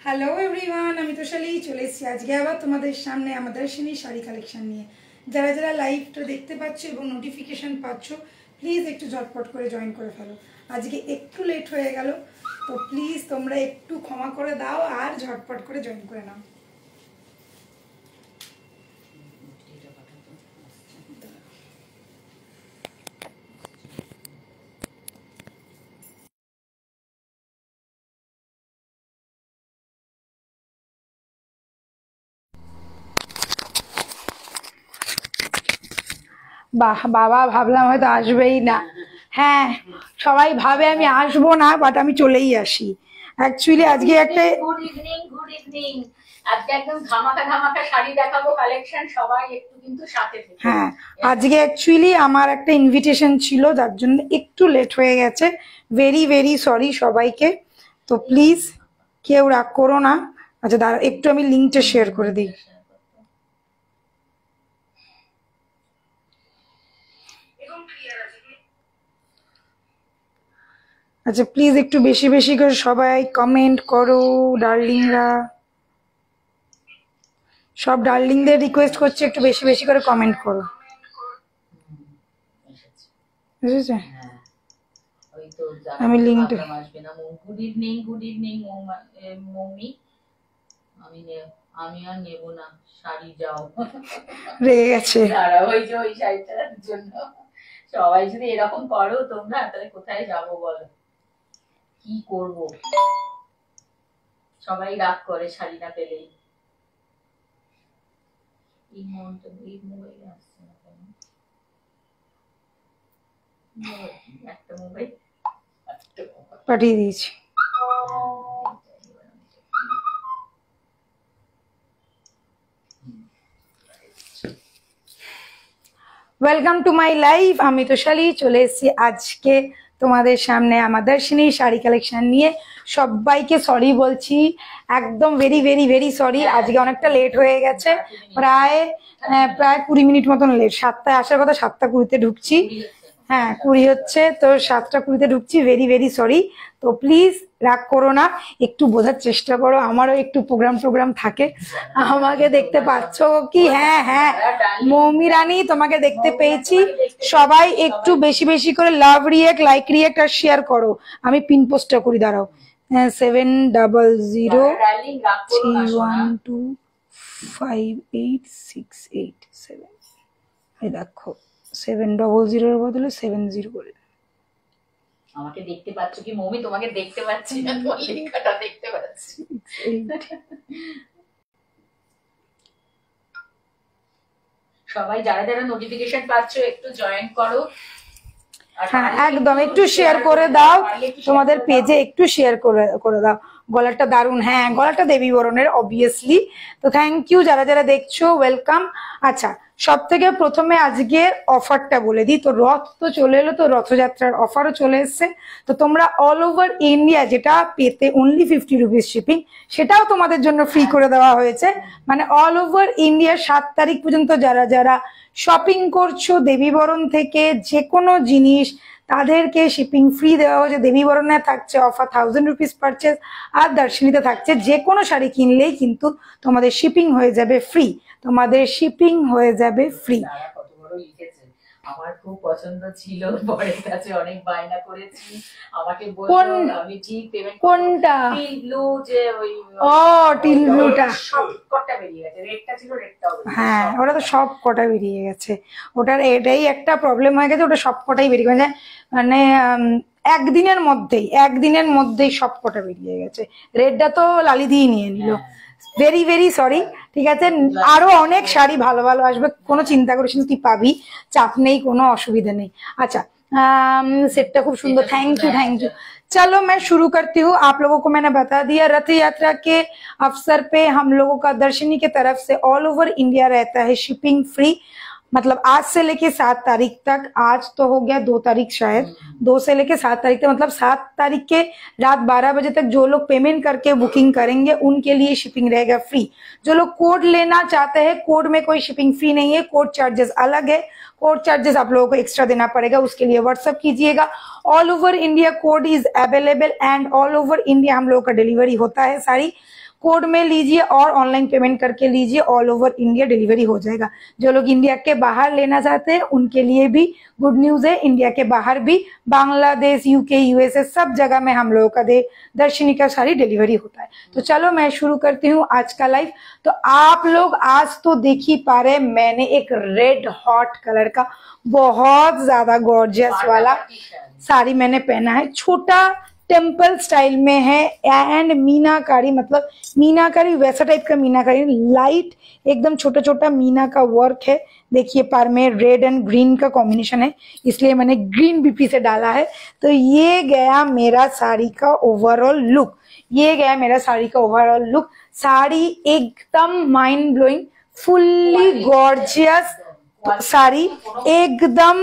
Hello everyone, আমি তোশালি চলে এসেছি আজকে আবার তোমাদের সামনে আমাদের শাড়ি কালেকশন নিয়ে। যারা যারা লাইভটা দেখতে পাচ্ছ এবং নোটিফিকেশান পাচ্ছ, প্লিজ একটু ঝটপট করে জয়েন করে ফেলো। আজকে একটু লেট হয়ে গেল, তো প্লিজ তোমরা একটু ক্ষমা করে দাও আর ঝটপট করে জয়েন করে নাও। বাহ বাবা, ভাবলাম হয়তো আসবেই না। হ্যাঁ, সবাই ভাবে আমি আসবো না, বাট আমি চলেই আসি। অ্যাকচুয়ালি আজকে একটা গুড ইভিনিং আজকে একদম ধামাকা ধামাকা শাড়ি দেখাবো কালেকশন, সবাই একটু কিন্তু সাথে থেকে। হ্যাঁ, আজকে অ্যাকচুয়ালি আমার একটা ইনভিটেশন ছিল, যার জন্য একটু লেট হয়ে গেছে। ভেরি ভেরি সরি সবাইকে, তো প্লিজ কেউ রাগ করো না। আচ্ছা দাঁড়া, একটু আমি লিঙ্কটা শেয়ার করে দিই। আচ্ছা প্লিজ একটু বেশি বেশি করে সবাই কমেন্ট করো ডার্লিংরা। সব ডার্লিংদের রিকোয়েস্ট করছি একটু বেশি বেশি করে কমেন্ট করো, বুঝেছো? আমি লিঙ্কটা গুড ইভিনিং মমি। আমি আর নেব না শাড়ি, যাও। রেগে গেছে। ওই যে ওই শাড়িটার জন্য সবাই যদি এরকম করো তোমরা, তাহলে কোথায় যাবো বলো, কি করব? সবাই রাগ করে শাড়ি না পেলেই। এই মোবাইলে আসছে না কেন? একটা মোবাইল পাঠিয়ে দিয়েছি। Welcome to my life. আমি তোশালি চলে এসেছি আজকে তোমাদের সামনে আমার দর্শনী শাড়ি কালেকশন নিয়ে। সবাইকে সরি বলছি, একদম ভেরি ভেরি ভেরি সরি। আজকে অনেকটা লেট হয়ে গেছে, প্রায় 20 মিনিট মতন লেট। 7টায় আসার কথা, 7টা 20-তে ঢুকছি। হ্যাঁ 20 হচ্ছে, তো 7টা 20-তে ঢুকছি। Very very sorry. তো প্লিজ রাগ করো না, একটু বোঝার চেষ্টা করো। আমারও একটু প্রোগ্রাম থাকে, আমাকে দেখতে পাচ্ছ কি? হ্যাঁ হ্যাঁ মৌমি রানী, তোমাকে দেখতে পেয়েছি। সবাই একটু বেশি বেশি করে লাভ রিয়েক্ট, লাইক রিয়েক্ট আর শেয়ার করো। আমি পিন পোস্টটা করি, দাঁড়াও। 7003125868 এই দেখো, 700 বদলে 70 করে। আমাকে দেখতে পাচ্ছ কি মমি? তোমাকে দেখতে পাচ্ছি না, তোমার লেখাটা দেখতে পাচ্ছি। সবাই যারা যারা নোটিফিকেশন পাচ্ছ একটু জয়েন করো। হ্যাঁ একদম, একটু শেয়ার করে দাও, তোমাদের পেজে একটু শেয়ার করে দাও। গলাটা দারুন, হ্যাঁ গলাটা দেবী বরণের অবভিয়াসলি। তো থ্যাংক ইউ যারা যারা দেখছো, ওয়েলকাম। আচ্ছা সব থেকে প্রথমে আজকে অফারটা বলে দিই। তো রথ তো চলে এলো, তো রথযাত্রার অফারও চলে এসছে। তো তোমরা অল ওভার ইন্ডিয়া যেটা পেতে অনলি 50 রুপিস শিপিং, সেটাও তোমাদের জন্য ফ্রি করে দেওয়া হয়েছে। মানে অল ওভার ইন্ডিয়া 7 তারিখ পর্যন্ত যারা যারা শপিং করছো দেবীবরণ থেকে যে কোনো জিনিস, তাদেরকে শিপিং ফ্রি দেওয়া হয়েছে। দেবীবরণে থাকছে অফার 1000 রুপিস পারচেস, আর দর্শনীতে থাকছে যে কোনো শাড়ি কিনলেই কিন্তু তোমাদের শিপিং হয়ে যাবে ফ্রি। তোমাদের শিপিং হয়ে যাবে ফ্রি। কত বড় লিখেছে, আমার খুব পছন্দ ছিল, বরের কাছে অনেক বায়না করেছি, আমাকে বললো আমি ঠিক পেমেন্ট। কোনটা? টিল ব্লু, যে ওই টিল ব্লুটা সব কটা বেরিয়ে গেছে, রেডটা ছিল, রেডটাও। হ্যাঁ ওটা তো সব কটা বেরিয়ে গেছে। ওটার এটাই একটা প্রবলেম হয়ে গেছে, ওটা সব কটাই বেরিয়ে গেছে। মানে একদিনের মধ্যেই সব কটা বেরিয়ে গেছে। রেডটা তো লালি দিয়ে নিয়ে নিল। Very very sorry. ঠিক আছে, আরো অনেক শাড়ি ভালো ভালো আসবে, কোনো চিন্তা করিস না, তুই পাবি, চাপ নেই, কোনো অসুবিধা নেই। আচ্ছা सेटটা खूब सुंदर, थैंक यू। चलो मैं शुरू करती हूँ। आप लोगों को मैंने बता दिया, रथ यात्रा के अवसर पे हम लोगों का दर्शनी की तरफ से ऑल ओवर इंडिया रहता है शिपिंग फ्री। मतलब आज से लेके 7 तारीख तक, आज तो हो गया 2 तारीख, शायद 2 से लेके 7 तारीख तक, मतलब 7 तारीख के रात 12 बजे तक जो लोग पेमेंट करके बुकिंग करेंगे उनके लिए शिपिंग रहेगा फ्री। जो लोग कोड लेना चाहते हैं, कोड में कोई शिपिंग फ्री नहीं है, कोड चार्जेस अलग है। कोड चार्जेस आप लोगों को एक्स्ट्रा देना पड़ेगा, उसके लिए व्हाट्सएप कीजिएगा। All over India code is available and all over India हम लोगों का डिलीवरी होता है सारी। कोड में लीजिए और ऑनलाइन पेमेंट करके लीजिए, ऑल ओवर इंडिया डिलीवरी हो जाएगा। जो लोग इंडिया के बाहर लेना चाहते हैं उनके लिए भी गुड न्यूज है, इंडिया के बाहर भी बांग्लादेश, यूके, यूएसए सब जगह में हम लोगों का दर्शनी का सारी डिलीवरी होता है। तो चलो मैं शुरू करती हूँ आज का लाइव। तो आप लोग आज तो देख ही पा रहे, मैंने एक रेड हॉट कलर का बहुत ज्यादा गॉर्जियस वाला साड़ी मैंने पहना है, छोटा टेम्पल स्टाइल में है एंड मीनाकारी, मतलब मीनाकारी वैसा टाइप का मीनाकारी, लाइट एकदम छोटा छोटा मीना का वर्क है। देखिए पार में रेड एंड ग्रीन का कॉम्बिनेशन है, इसलिए मैंने ग्रीन बीपी से डाला है। तो ये गया मेरा साड़ी का ओवरऑल लुक, ये गया मेरा साड़ी का ओवरऑल लुक। साड़ी एकदम mind blowing, fully gorgeous sari একদম।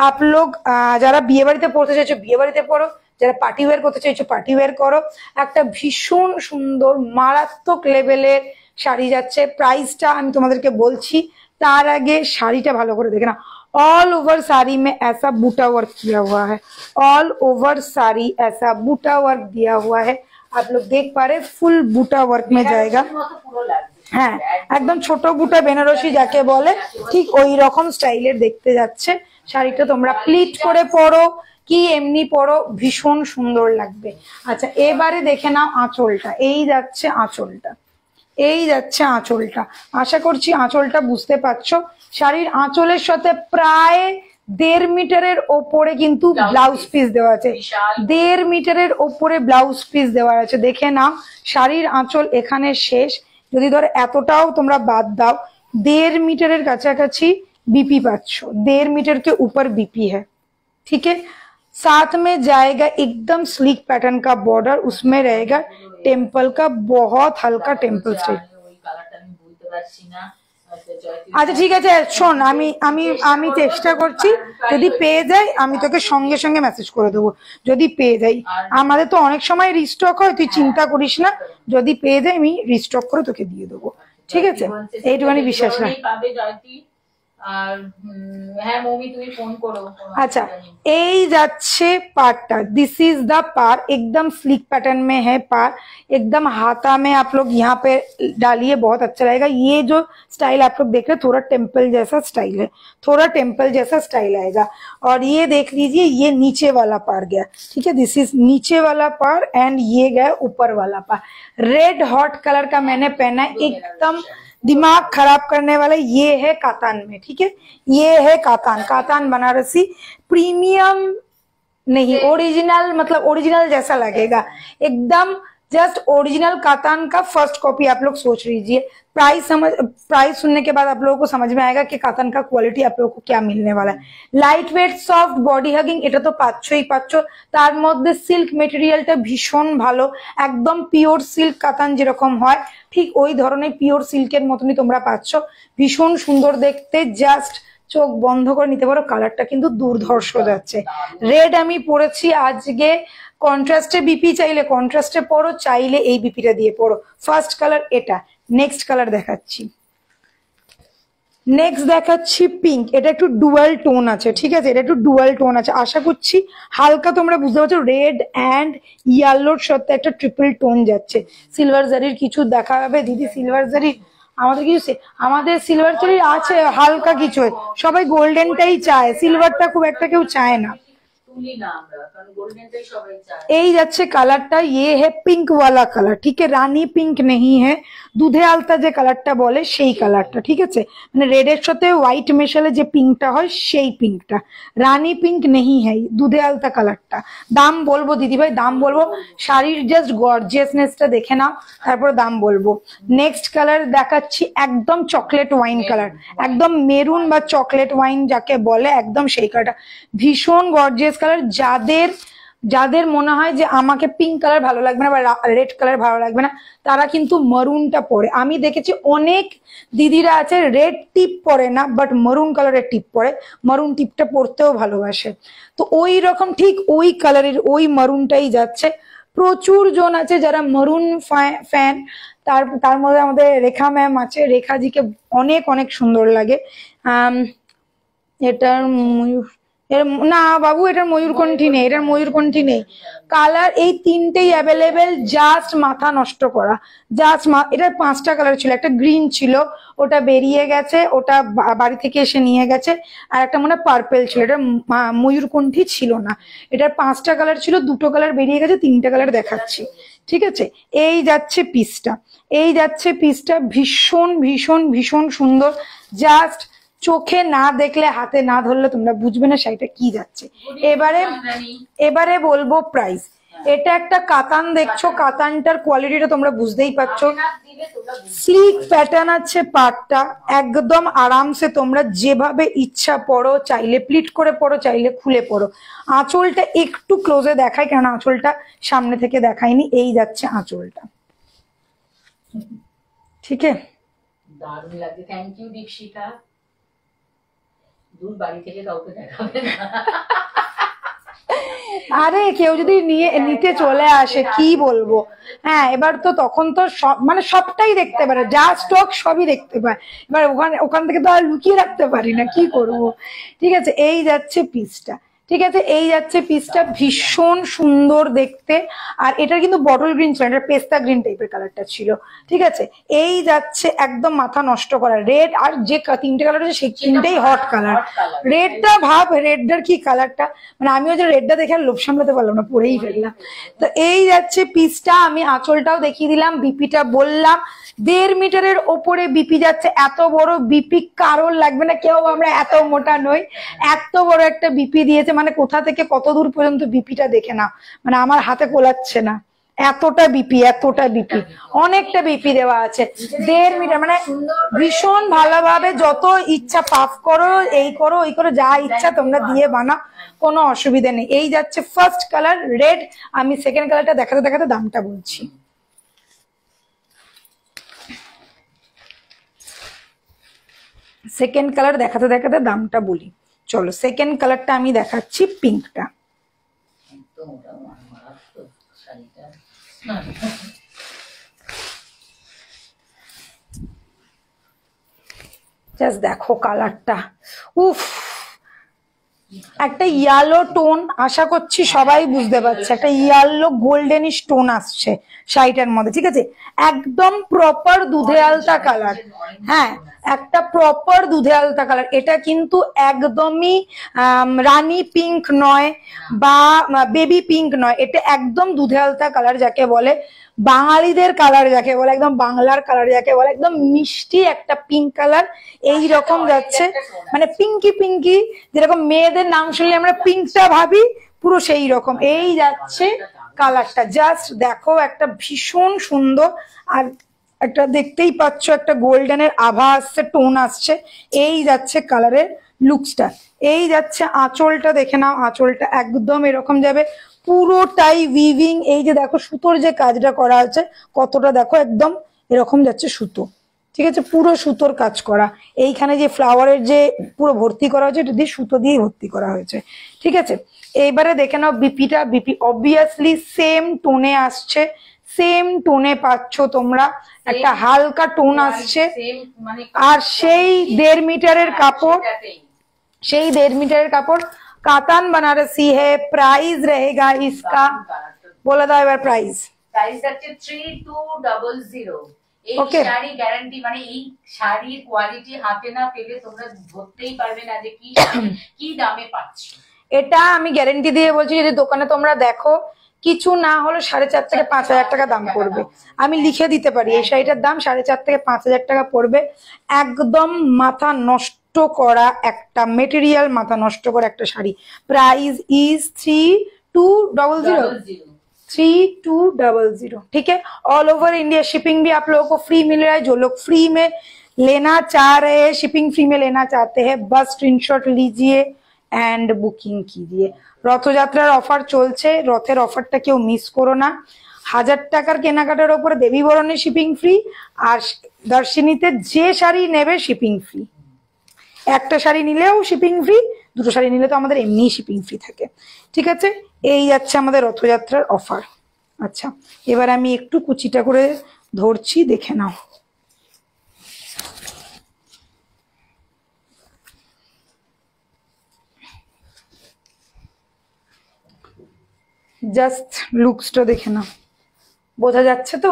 आप लोग যারা বিয়ে বাড়িতে পড়তে চাইছো বিয়ে বাড়িতে পড়ো, যারা পার্টি ওয়্যার করতে চাইছো পার্টি ওয়্যার করো। একটা ভীষণ সুন্দর মারাত্মক লেভেলের শাড়ি যাচ্ছে। প্রাইসটা আমি তোমাদেরকে বলছি, তার আগে শাড়িটা ভালো করে দেখে না। ऑल ओवर साड़ी में ऐसा बूटा वर्क किया हुआ है, ऑल ओवर साड़ी ऐसा बूटा वर्क दिया हुआ है। आप लोग देख पा रहे फुल बूटा वर्क में जाएगा। হ্যাঁ একদম ছোট বুটা বেনারসি যাকে বলে ঠিক ওই রকম স্টাইলের দেখতে যাচ্ছে শাড়িটা। তোমরা প্লিট করে পরো কি এমনি পরো ভীষণ সুন্দর লাগবে। আচ্ছা এবারে দেখে নাও আঁচলটা, এই যাচ্ছে আঁচলটা, এই যাচ্ছে আঁচলটা। আশা করছি আঁচলটা বুঝতে পারছো। শাড়ির আঁচলের সাথে প্রায় 1.5 মিটারের ওপরে কিন্তু ব্লাউজ পিস দেওয়া আছে, 1.5 মিটারের ওপরে ব্লাউজ পিস দেওয়া আছে। দেখে নাও শাড়ির আঁচল এখানে শেষ। যদি ধর এতটাও তোমরা বাদ দাও 1.5 মিটারের কাছাকাছি बीपी पाচ্ছ, 1.5 मीटर के ऊपर बीपी है। ठीक है, साथ में जाएगा एकदम स्लीक पैटर्न का बॉर्डर, उसमें रहेगा टेम्पल का बहुत हल्का टेम्पल स्टाइल। আচ্ছা ঠিক আছে শোন, আমি চেষ্টা করছি, যদি পেয়ে যাই আমি তোকে সঙ্গে সঙ্গে মেসেজ করে দেবো। যদি পেয়ে যাই, আমাদের তো অনেক সময় রিস্টক হয়, তুই চিন্তা করিস না, যদি পেয়ে যাই আমি রিস্টক করে তোকে দিয়ে দেবো। ঠিক আছে, এইটুখানি বিশ্বাস রাখ। अच्छा এই যাচ্ছে पार्टटा, दिस इज द पार, एकदम स्लिक पैटर्न में है पार, एकदम हाथा में आप लोग यहाँ पे डालिए बहुत अच्छा रहेगा। ये जो स्टाइल आप लोग देख रहे हैं थोड़ा टेम्पल जैसा स्टाइल है, थोड़ा टेम्पल जैसा स्टाइल आएगा। और ये देख लीजिए ये नीचे वाला पार गया। ठीक है, दिस इज नीचे वाला पार एंड ये गया ऊपर वाला पार। रेड हॉट कलर का मैंने पहना है, एकदम दिमाग खराब करने वाला। ये है कातान में, ठीक है, ये है कातान, कातान बनारसी प्रीमियम नहीं, ओरिजिनल, मतलब ओरिजिनल जैसा लगेगा एकदम, जस्ट ओरिजिनल कातान का फर्स्ट कॉपी आप लोग सोच लीजिए। प्राइस सुनने के बाद आप लोगों को समझ में आएगा कि कातान का क्वालिटी आप लोगों को क्या मिलने वाला है। Light weight soft body hugging, এটা তো পাচ্ছই পাচ্ছ। তার মধ্যে সিল্ক মেটেরিয়ালটা ভীষণ ভালো, একদম পিওর সিল্ক কাতান যেরকম হয় ঠিক ওই ধরনের পিওর সিল্কের মতনই তোমরা পাচ্ছ। ভীষণ সুন্দর দেখতে, জাস্ট চোখ বন্ধ করে নিতে পারো। কালারটা কিন্তু দুর্ধর্ষ যাচ্ছে। রেড আমি পরেছি আজকে, কন্ট্রাস্টে বিপি চাইলে কন্ট্রাস্টে পরো, চাইলে এই বিপিটা দিয়ে পরো। ফার্স্ট কালার এটা। নেক্সট কালার দেখাচ্ছি, নেক্সট দেখাচ্ছি পিঙ্ক। এটা একটু ডুয়াল টোন আছে, ঠিক আছে, এটা একটু ডুয়াল টোন আছে। আশা করছি হালকা তোমরা বুঝতে পারছো, রেড অ্যান্ড ইয়েলোর সাথে একটা ট্রিপল টোন যাচ্ছে। সিলভার জারির কিছু দেখা যাবে দিদি, সিলভার জারির আমাদের সিলভার জারির আছে হালকা কিছু, সবাই গোল্ডেনটাই চায়, সিলভারটা খুব একটা কেউ চায় না। এই যাচ্ছে কালারটা, ये है पिंक वाला कलर, ठीक है, रानी पिंक नहीं है, দুধে আলতা যে কালারটা বলে সেই কালারটা। ঠিক আছে, মানে রেডের সাথে হোয়াইট মেশালে যে পিঙ্কটা হয় সেই পিঙ্কটা, রানী পিঙ্ক নেই है, দুধে আলতা কালারটা। দাম বলবো দিদি ভাই, দাম বলবো, শাড়ির জাস্ট গর্জিয়াসনেসটা দেখে নাও তারপর দাম বলবো। নেক্সট কালার দেখাচ্ছি একদম চকলেট ওয়াইন কালার, একদম মেরুন বা চকলেট ওয়াইন যাকে বলে, একদম সেই কালারটা ভীষণ গর্জিয়াস কালার। যাদের মনে হয় যে আমাকে পিঙ্ক কালার ভালো লাগবে না বা রেড কালার ভালো লাগবে না, তারা কিন্তু মারুনটা পরে। আমি দেখেছি অনেক দিদিরা আছে রেড টিপ পরে না, বাট মারুন কালারের টিপ পরে, মারুন টিপটা পরতেও ভালোবাসে। তো ওই রকম ঠিক ওই কালারের ওই মারুনটাই যাচ্ছে। প্রচুর জন আছে যারা মারুন ফ্যান, তার মধ্যে আমাদের রেখা ম্যাম আছে, রেখাজিকে অনেক অনেক সুন্দর লাগে। এটার এর না বাবু, এটার ময়ূরকণ্ঠী নেই, এটার ময়ূরকণ্ঠী নেই। কালার এই তিনটেই অ্যাভেলেবেল, জাস্ট মাথা নষ্ট করা। জাস্ট এটার 5টা কালার ছিল, একটা গ্রিন ছিল, ওটা বেরিয়ে গেছে, ওটা বাড়ি থেকে এসে নিয়ে গেছে। আর একটা মনে পার্পেল ছিল, এটা ময়ূরকণ্ঠী ছিল না। এটার 5টা কালার ছিল, 2টো কালার বেরিয়ে গেছে, 3টে কালার দেখাচ্ছি। ঠিক আছে, এই যাচ্ছে পিসটা, এই যাচ্ছে পিসটা, ভীষণ ভীষণ ভীষণ সুন্দর। জাস্ট চোখে না দেখলে, হাতে না ধরলে তোমরা বুঝবে না শাড়িটা কি যাচ্ছে। এবারে এবারে বলবো প্রাইস। এটা একটা কাতান দেখছো, কাতানটার কোয়ালিটিটা তোমরা বুঝতেই পারছো। স্লিক প্যাটার্ন আছে পাটটা, একদম আরামসে তোমরা যেভাবে ইচ্ছা পরো, চাইলে প্লিট করে পরো, চাইলে খুলে পরো। আঁচলটা একটু ক্লোজে দেখাই, কারণ আঁচলটা সামনে থেকে দেখাইনি। এই যাচ্ছে আঁচলটা, ঠিক আছে? দারুণ লাগে, থ্যাংক ইউ দীপশিকা। দূর বাড়ি থেকে কাউকে দেখাবে না। আরে কেউ যদি নিতে চলে আসে কি বলবো। হ্যাঁ, এবার তো তখন তো সব মানে সবটাই দেখতে পারে, যা স্টক সবই দেখতে পায়। এবার ওখান থেকে তো আর লুকিয়ে রাখতে পারি না, কি করব। ঠিক আছে, এই যাচ্ছে পিসটা। ঠিক আছে, এই যাচ্ছে পিসটা, ভীষণ সুন্দর দেখতে। আর এটার কিন্তু বটল গ্রিন ছিল, এটা পেস্তা গ্রিন টাইপের কালারটা ছিল। ঠিক আছে, এই যাচ্ছে একদম মাথা নষ্ট করা রেড। আর যে 3টে কালার আছে সেই 3টেই হট কালার। রেডটা ভাব, রেডটার কি কালারটা, মানে আমিও যে রেডটা দেখে আর লোভ সামলাতে পারলাম না, পরেই ফেললাম। তো এই যাচ্ছে পিসটা, আমি আঁচলটাও দেখিয়ে দিলাম, বিপিটা বললাম। 1.5 মিটারের ওপরে বিপি যাচ্ছে। এত বড় বিপি কারোর লাগবে না, কেউ আমরা এত মোটা নই। এত বড় একটা বিপি দিয়েছে, মানে কোথা থেকে কত দূর পর্যন্ত বিপিটা দেখে না, মানে আমার হাতে কোলাচ্ছে না, এতটা বিপি, এতটা বিপি, অনেকটা বিপি দেওয়া আছে। 1.5 মিটার, মানে ভীষণ ভালোভাবে যত ইচ্ছা পাফ করো, এই করো ওই করো, যা ইচ্ছা তোমরা দিয়ে বানাও, কোনো অসুবিধা নেই। এই যাচ্ছে ফার্স্ট কালার রেড। আমি সেকেন্ড কালারটা দেখাতে দেখাতে দামটা বলছি। সেকেন্ড কালার দেখাতে দেখাতে দামটা বলি, চলো। সেকেন্ড কালারটা আমি দেখাচ্ছি, পিঙ্কটা। জাস্ট দেখো কালারটা, উফ, একটা ইয়েলো টোন, আশা করছি সবাই বুঝতে পারছে, একটা ইয়েলো গোল্ডেনিশ টোন আসছে শাড়িটার মধ্যে। ঠিক আছে, একদম প্রপার দুধে আলতা কালার। হ্যাঁ, একটা প্রপার দুধে আলতা কালার। এটা কিন্তু একদমই রানী পিঙ্ক নয় বা বেবি পিঙ্ক নয়, এটা একদম দুধে আলতা কালার যাকে বলে, বাঙালিদের কালার যাকে বলে, একদম বাংলার কালার যাকে বলে, একদম মিষ্টি একটা পিঙ্ক কালার। এই রকম যাচ্ছে, মানে পিঙ্কি পিঙ্কি, যেরকম মেয়েদের নাম শুনলে আমরা পিঙ্কটা ভাবি, পুরো সেই রকম। এই যাচ্ছে কালারটা, জাস্ট দেখো, একটা ভীষণ সুন্দর। আর একটা দেখতেই পাচ্ছ, একটা গোল্ডেনের আভা আসছে, টোন আসছে। এই যাচ্ছে কালারের লুকসটা। এই যাচ্ছে আঁচলটা, দেখে নাও, আঁচলটা একদম এরকম যাবে, পুরোটাই উইভিং। এই যে দেখো সুতোর যে কাজটা করা আছে, কতটা দেখো, একদম এরকম যাচ্ছে সুতো। ঠিক আছে, পুরো সুতোর কাজ করা। এইখানে যে ফ্লাওয়ারের যে পুরো ভর্তি করা হয়েছে, এটা দিয়ে সুতো দিয়ে ভর্তি করা হয়েছে। ঠিক আছে, এইবারে দেখে নাও বিপিটা। বিপি অবভিয়াসলি সেম টোনে আসছে, সেম টোনে পাচ্ছ তোমরা, একটা হালকা টোন আসছে। আর সেই 1.5 মিটারের কাপড়, সেই 1.5 মিটারের কাপড়, কাতান बनारसी है। प्राइस रहेगा इसका, बोला था এবার প্রাইস। প্রাইস হচ্ছে 3200। এই শাড়ি গ্যারান্টি, মানে এই শাড়ির কোয়ালিটি হাতে না পেলে তোমরা ধরতেই পারবে না যে কি দামে পাচ্ছ। এটা আমি গ্যারান্টি দিয়ে বলছি, যদি দোকানে তোমরা দেখো, কিছু না হলে 4.5 থেকে 5,000 টাকা দাম পড়বে। আমি লিখে দিতে পারি, এই শাড়িটার দাম 4.5 থেকে 5,000 টাকা পড়বে। একদম মাথা নষ্ট করা একটা মেটেরিয়াল, মাথা নষ্ট করা একটা শাড়ি। Price is 3200, 3200। ठीक है, ऑल ओवर इंडिया शिपिंग भी आप लोगों को फ्री मिल रहा है। जो लोग फ्री में लेना चाह रहे हैं, शिपिंग फ्री में लेना चाहते हैं, बस स्क्रीनशॉट लीजिए एंड बुकिंग कीजिए। রথযাত্রার অফার চলছে, রথের অফারটা কেউ মিস করো না। 1000 টাকার কেনাকাটার উপরে দেবী বরণে শিপিং ফ্রি, আর দর্শিনীতে যে শাড়ি নেবে শিপিং ফ্রি। একটা শাড়ি নিলেও শিপিং ফ্রি, দুটো শাড়ি নিলে তো আমাদের এমনি শিপিং ফ্রি থাকে। ঠিক আছে, এই যাচ্ছে আমাদের রথযাত্রার অফার। আচ্ছা, এবার আমি একটু কুচিটা করে ধরছি, দেখে নাও। জাস্ট লুকসটা দেখে নাও, বোঝা যাচ্ছে তো?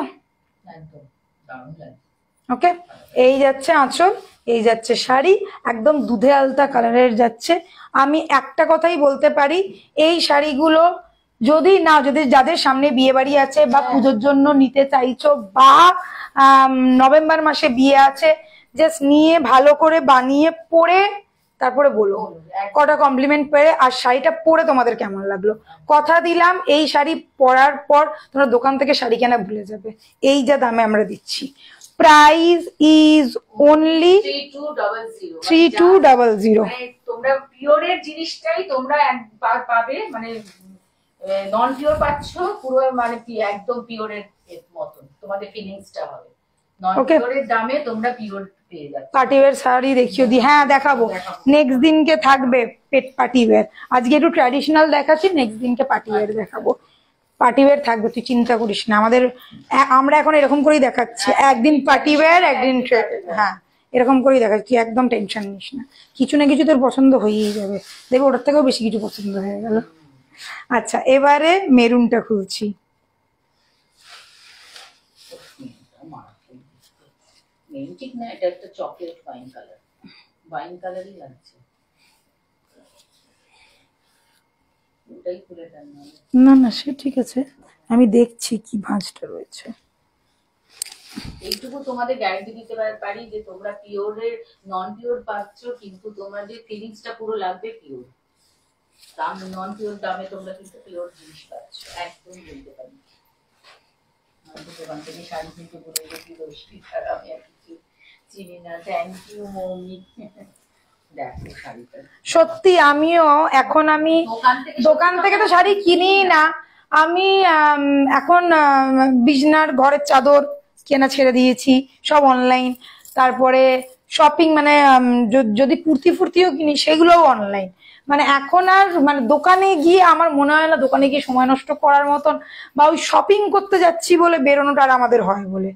একদম দারুণ লাগে। ওকে, এই যাচ্ছে আঁচল, এই যাচ্ছে শাড়ি, একদম দুধে আলতা কালারের যাচ্ছে। আমি একটা কথাই বলতে পারি, এই শাড়িগুলো যদি যাদের সামনে বিয়ে বাড়ি আছে বা পুজোর জন্য নিতে চাইছো, বা নভেম্বর মাসে বিয়ে আছে, জাস্ট নিয়ে ভালো করে বানিয়ে পরে তারপরে বলো কটা কমপ্লিমেন্ট পেয়ে, আর শাড়িটা পরে তোমাদের কেমন লাগলো। কথা দিলাম এই শাড়ি পরার পর তোমরা দোকান থেকে শাড়ি কেনা ভুলে যাবে, এই যা দামে আমরা দিচ্ছি। Price is only 3200। তোমরা পিওরের জিনিসটাই তোমরা পাবে, মানে নন পিওর পাচ্ছ পুরো, মানে একদম পিওরের মতন তোমাদের ফিলিংসটা হবে। নন পিওরের দামে তোমরা পিওর পেয়ে যাচ্ছ। পার্টিওয়ার শাড়ি দেখিও দি, হ্যাঁ দেখাবো। নেক্সট দিনকে থাকবে পেট পার্টিওয়ার, আজকে একটু ট্র্যাডিশনাল দেখাচ্ছি, নেক্সট দিনকে পার্টিওয়ার দেখাবো। পার্টিওয়ার থাকবে, তুই চিন্তা করিস না। আমরা এখন এরকম করেই দেখাচ্ছি, একদিন পার্টিওয়ার একদিন, হ্যাঁ এরকম করেই দেখাচ্ছি, একদম টেনশন নিস না, কিছু না কিছু তোর পছন্দ হয়েই যাবে, দেখবে ওটার থেকেও বেশি কিছু পছন্দ হয়ে গেল। আচ্ছা, এবারে মেরুনটা খুলছি। ঠিক না, এটা একটা চকলেট ওয়াইন কালার, ওয়াইন কালারই লাগছে। ওটাই খুলে দেন না না, সে ঠিক আছে, আমি দেখছি কি ভাঁজটা রয়েছে। এইটুকু তোমাদের গ্যারান্টি দিতে পারি যে তোমরা পিওরের নন পিওর পাচ্ছ, কিন্তু তোমাদের ফিলিংসটা পুরো লাগবে পিওর। দাম নন পিওর দামে তোমরা কিন্তু পিওর জিনিস পাচ্ছ, একদম বলতে পারি। দোকান থেকে শাড়ি কিনতে বলে গেছি রোশনি, আর আমি আর কিছু চিনি না। Thank you Moumi. দেখো শাড়িটা সত্যি, আমিও এখন আমি দোকান থেকে তো শাড়ি কিনি না, আমি এখন বিছনার ঘরের চাদর কেনা ছেড়ে দিয়েছি, সব অনলাইন। তারপরে শপিং, মানে যদি কুর্তি ফুর্তিও কিনি সেগুলোও অনলাইন। মানে এখন আর মানে দোকানে গিয়ে আমার মনে হয় না দোকানে গিয়ে সময় নষ্ট করার মতন, বা ওই শপিং করতে যাচ্ছি বলে বেরোনোটা আর আমাদের হয় বলে।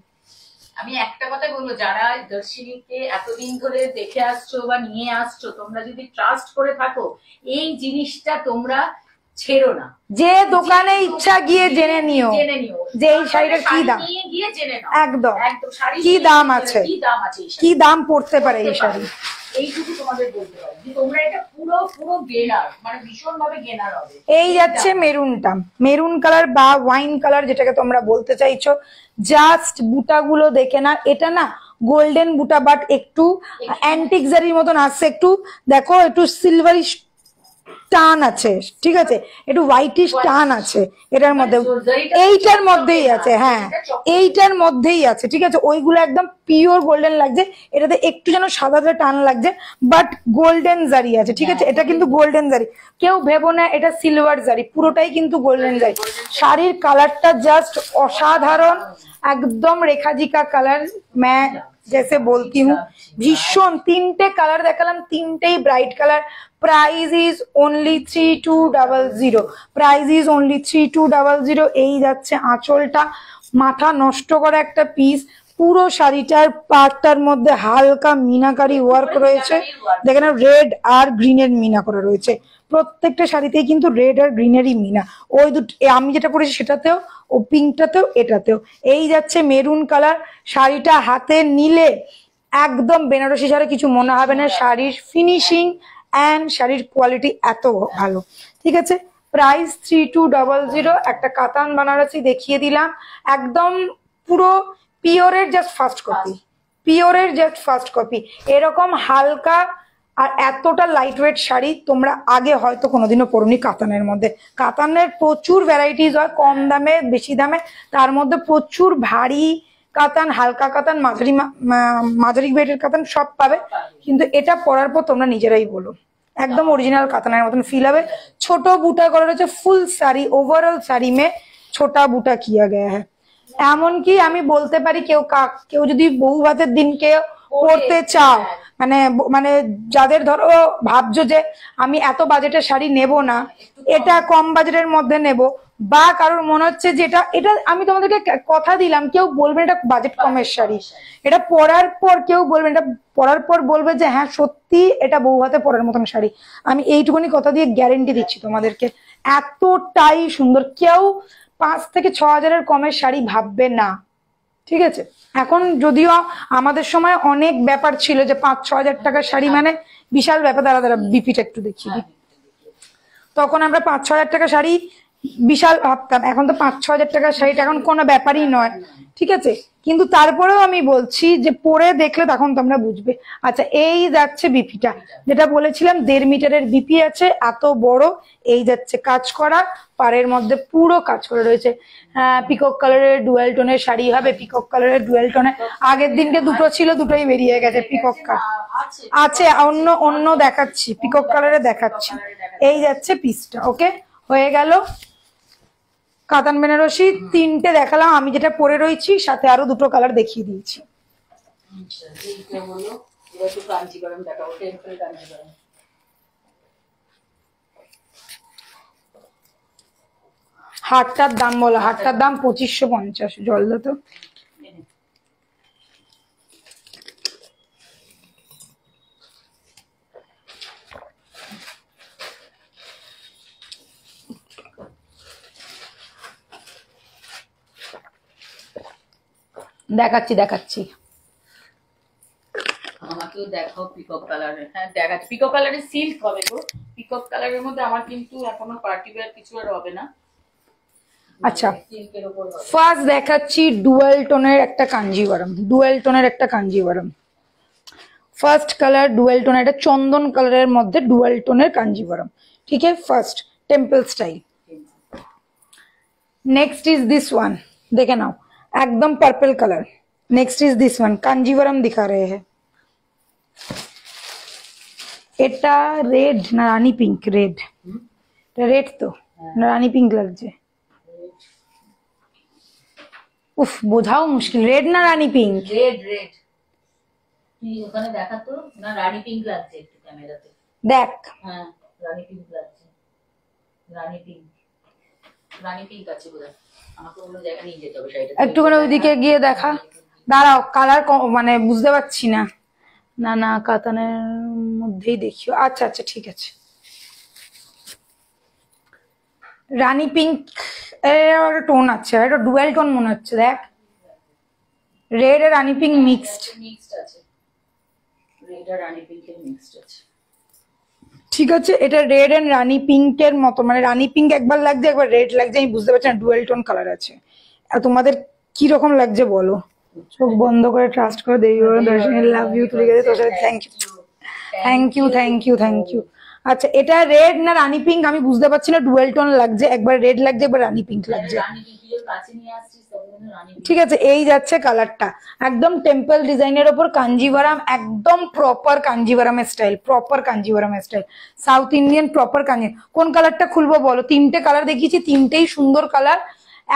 আমি একটা কথা বলবো, যারা দর্শিনীকে এতদিন ধরে দেখে আসছো বা নিয়ে আসছো, তোমরা যদি ট্রাস্ট করে থাকো, এই জিনিসটা তোমরা ছেড়ো না। যে দোকানে ইচ্ছা গিয়ে জেনে নিও যে এই শাড়িটার কি দাম, একদম কি দাম আছে, কি দাম পড়তে পারে এই শাড়ি, এইটুকু তোমাদের বলতে পারি যে তোমরা এটা পুরো পুরো গেনার, মানে ভীষণ ভাবে গেনার হবে। এই যাচ্ছে মেরুনটা, মেরুন কালার বা ওয়াইন কালার যেটাকে তোমরা বলতে চাইছো। জাস্ট বুটাগুলো দেখে না, এটা না গোল্ডেন বুটা, বাট একটু অ্যান্টিক জারির মতন আসছে, একটু দেখো একটু সিলভারি টান আছে, ঠিক আছে, একটু হোয়াইটিশ টান আছে এটার মধ্যে, এইটার মধ্যেই আছে, হ্যাঁ এইটার মধ্যেই আছে, ঠিক আছে। ওইগুলো একদম পিওর গোল্ডেন লাগছে, এটাতে একটু যেন সাদা টান লাগছে, বাট গোল্ডেন জারি আছে, ঠিক আছে। এটা কিন্তু গোল্ডেন জারি, কেউ ভেবো না এটা সিলভার জারি, পুরোটাই কিন্তু গোল্ডেন জারি। শাড়ির কালারটা জাস্ট অসাধারণ, একদম রেখাজিকা কালার, मैं जैसे बोलती हूँ भीषण। তিনটে কালার দেখালাম, তিনটেই bright colour. Price is only 3200, price is only 3200। এই যাচ্ছে আঁচলটা, মাথা নষ্ট করা একটা পিস। পুরো শাড়িটার পাটটার মধ্যে হালকা মিনাকারি ওয়ার্ক রয়েছে, দেখেন রেড আর গ্রিনের মিনা করা রয়েছে, প্রত্যেকটা শাড়িতেই কিন্তু রেড আর গ্রিনেরই মিনা। ওই দুটো আমি যেটা পরেছি সেটাতেও, ও পিঙ্কটাতেও, এটাতেও। এই যাচ্ছে মেরুন কালার, শাড়িটা হাতে নিলে একদম বেনারসি শাড়ি কিছু মনে হবে না, শাড়ির ফিনিশিং অ্যান্ড শাড়ির কোয়ালিটি এত ভালো, ঠিক আছে। প্রাইস 3200। একটা কাতান বানারসি দেখিয়ে দিলাম, একদম পুরো পিওরের জাস্ট ফার্স্ট কপি, পিওরের জাস্ট ফার্স্ট কপি। এরকম হালকা আর এতটা লাইট ওয়েট শাড়ি তোমরা আগে হয়তো কোনোদিনও পরোনি কাতানের মধ্যে। কাতানের প্রচুর ভ্যারাইটিস হয়, কম দামে বেশি দামে, তার মধ্যে প্রচুর ভারী কাতান, হালকা কাতান, মাঝারি ওয়েটের কাতান সব পাবে। কিন্তু এটা পরার পর তোমরা নিজেরাই বলো একদম অরিজিনাল কাতানের মতন ফিল হবে। ছোট বুটা করা রয়েছে, ফুল শাড়ি ওভারঅল শাড়ি মে ছোটা বুটা কিয়া গয়া হ্যাঁ। এমনকি আমি বলতে পারি কেউ যদি বউ ভাতের দিনকে পরতে চাও, মানে যাদের ধরো ভাবছো যে আমি এত বাজেটের শাড়ি নেব না, এটা কম বাজেটের মধ্যে নেব, বা কারোর মনে হচ্ছে যে এটা আমি তোমাদেরকে কথা দিলাম, কেউ বলবে এটা বাজেট কমের শাড়ি, এটা পরার পর কেউ বলবে, এটা পরার পর বলবে যে হ্যাঁ সত্যি এটা বউ হাতে পরার মতন শাড়ি। আমি এইটুকুনি কথা দিয়ে গ্যারেন্টি দিচ্ছি তোমাদেরকে, এতটাই সুন্দর, কেউ 5 থেকে 6 হাজারের কমের শাড়ি ভাববে না, ঠিক আছে। এখন যদিও আমাদের সময় অনেক ব্যাপার ছিল যে 5-6 হাজার টাকার শাড়ি মানে বিশাল ব্যাপার। দাঁড়া বিপিটা একটু দেখিয়ে দিই। তখন আমরা 5-6 হাজার টাকা শাড়ি বিশাল ভাবতাম, এখন তো 5-6 হাজার টাকার শাড়িটা এখন কোনো ব্যাপারই নয়, ঠিক আছে। কিন্তু তারপরেও আমি বলছি যে পরে দেখলে তখন তোমরা বুঝবে। আচ্ছা, এই যাচ্ছে বিপিটা, যেটা বলেছিলাম 1.5 মিটারের বিপি আছে, এত বড়। এই যাচ্ছে কাজ করা, পাড়ের মধ্যে পুরো কাজ করা রয়েছে। পিকক কালারের ডুয়েল টোনের শাড়ি হবে, পিকক কালারের ডুয়েল টোনের। আগের দিনকে দুটো ছিল, দুটোই বেরিয়ে গেছে পিকক কালার। আছে অন্য অন্য দেখাচ্ছি, পিকক কালারে দেখাচ্ছি। এই যাচ্ছে পিসটা, ওকে হয়ে গেল। কাতান বেনারসি 3টে দেখালাম, আমি যেটা পরে রয়েছি সাথে আরো 2টো কালার দেখিয়ে দিয়েছি। হারটার দাম বলো, হারটার দাম 2550। জল দা তো। দেখাচ্ছি দেখাচ্ছি। আমাকেও দেখো পিকক কালারের। হ্যাঁ দেখাচ্ছি, পিকক কালারের সিল্ক হবে গো। পিকক কালারের মধ্যে আমার কিন্তু এখনো পার্টি ওয়্যার কিছু আর হবে না। আচ্ছা, সিল্কের উপর হবে। ফার্স্ট দেখাচ্ছি ডুয়েল টোনের একটা কাঞ্জিভারম। ডুয়েল টোনের একটা কাঞ্জিভারম, ফার্স্ট কালার ডুয়েল টোনের, এটা চন্দন কালারের মধ্যে ডুয়েল টোনের কাঞ্জিভারম, ठीक है। First temple style. Next is this one, देखे नाओ एकदम purple colour. Next is this one, Kanjivaram दिखा रहे हैं। এটা রেড না রানী পিঙ্ক? রেড, রেড তো না রানী পিঙ্ক লাগছে। উফ বোঝাও মুশকিল, রেড না রানী পিঙ্ক? Red red. তুই ওখানে দেখা তো না, রানী পিঙ্ক লাগছে একটু ক্যামেরাতে। দেখ, হ্যাঁ রানী পিঙ্ক লাগছে। রানী পিঙ্ক, রানী পিঙ্ক আছে বোধহয়। আমাকে অন্য জায়গায় নিয়ে যেতে হবে শাড়িটা। একটুখানি ওইদিকে গিয়ে দেখা। দাঁড়াও, কালার মানে বুঝতে পারছি না। না না, কাতানের মধ্যেই দেখিও। আচ্ছা আচ্ছা ঠিক আছে। রানী পিঙ্ক এর টোন আছে, এটা ডুয়েল টোন মনে হচ্ছে। দেখ, রেড আর রানী পিঙ্ক মিক্সড। মিক্সড আছে, রেড আর রানী পিঙ্কের মিক্সড আছে। ঠিক আছে, এটা রেড এন্ড রানী পিঙ্কের মতো, মানে রানী পিঙ্ক একবার লাগছে একবার রেড লাগছে, আমি বুঝতে পারছি না। ডুয়েল টোন কালার আছে। আর তোমাদের কি রকম লাগছে বলো? চোখ বন্ধ করে ট্রাস্ট করে দেবী বলো দর্শনী লাভ ইউ তুলে গেছে তোর সাথে। Thank you thank you thank you thank you. আচ্ছা, এটা রেড না রানী পিঙ্ক আমি বুঝতে পারছি না। ডুয়েল টোন লাগছে, একবার রেড লাগছে একবার রানী পিঙ্ক লাগছে। রানী পিঙ্কের কাছে নিয়ে আসছিস তখন রানী পিঙ্ক। ঠিক আছে, এই যাচ্ছে কালারটা, একদম টেম্পল ডিজাইনের ওপর কাঞ্জিভারাম, একদম প্রপার কাঞ্জিভারামের স্টাইল, প্রপার কাঞ্জিভারামের style, south Indian proper Kanji. কোন কালারটা খুলবো বলো? 3টে কালার দেখিয়েছি, 3টেই সুন্দর কালার।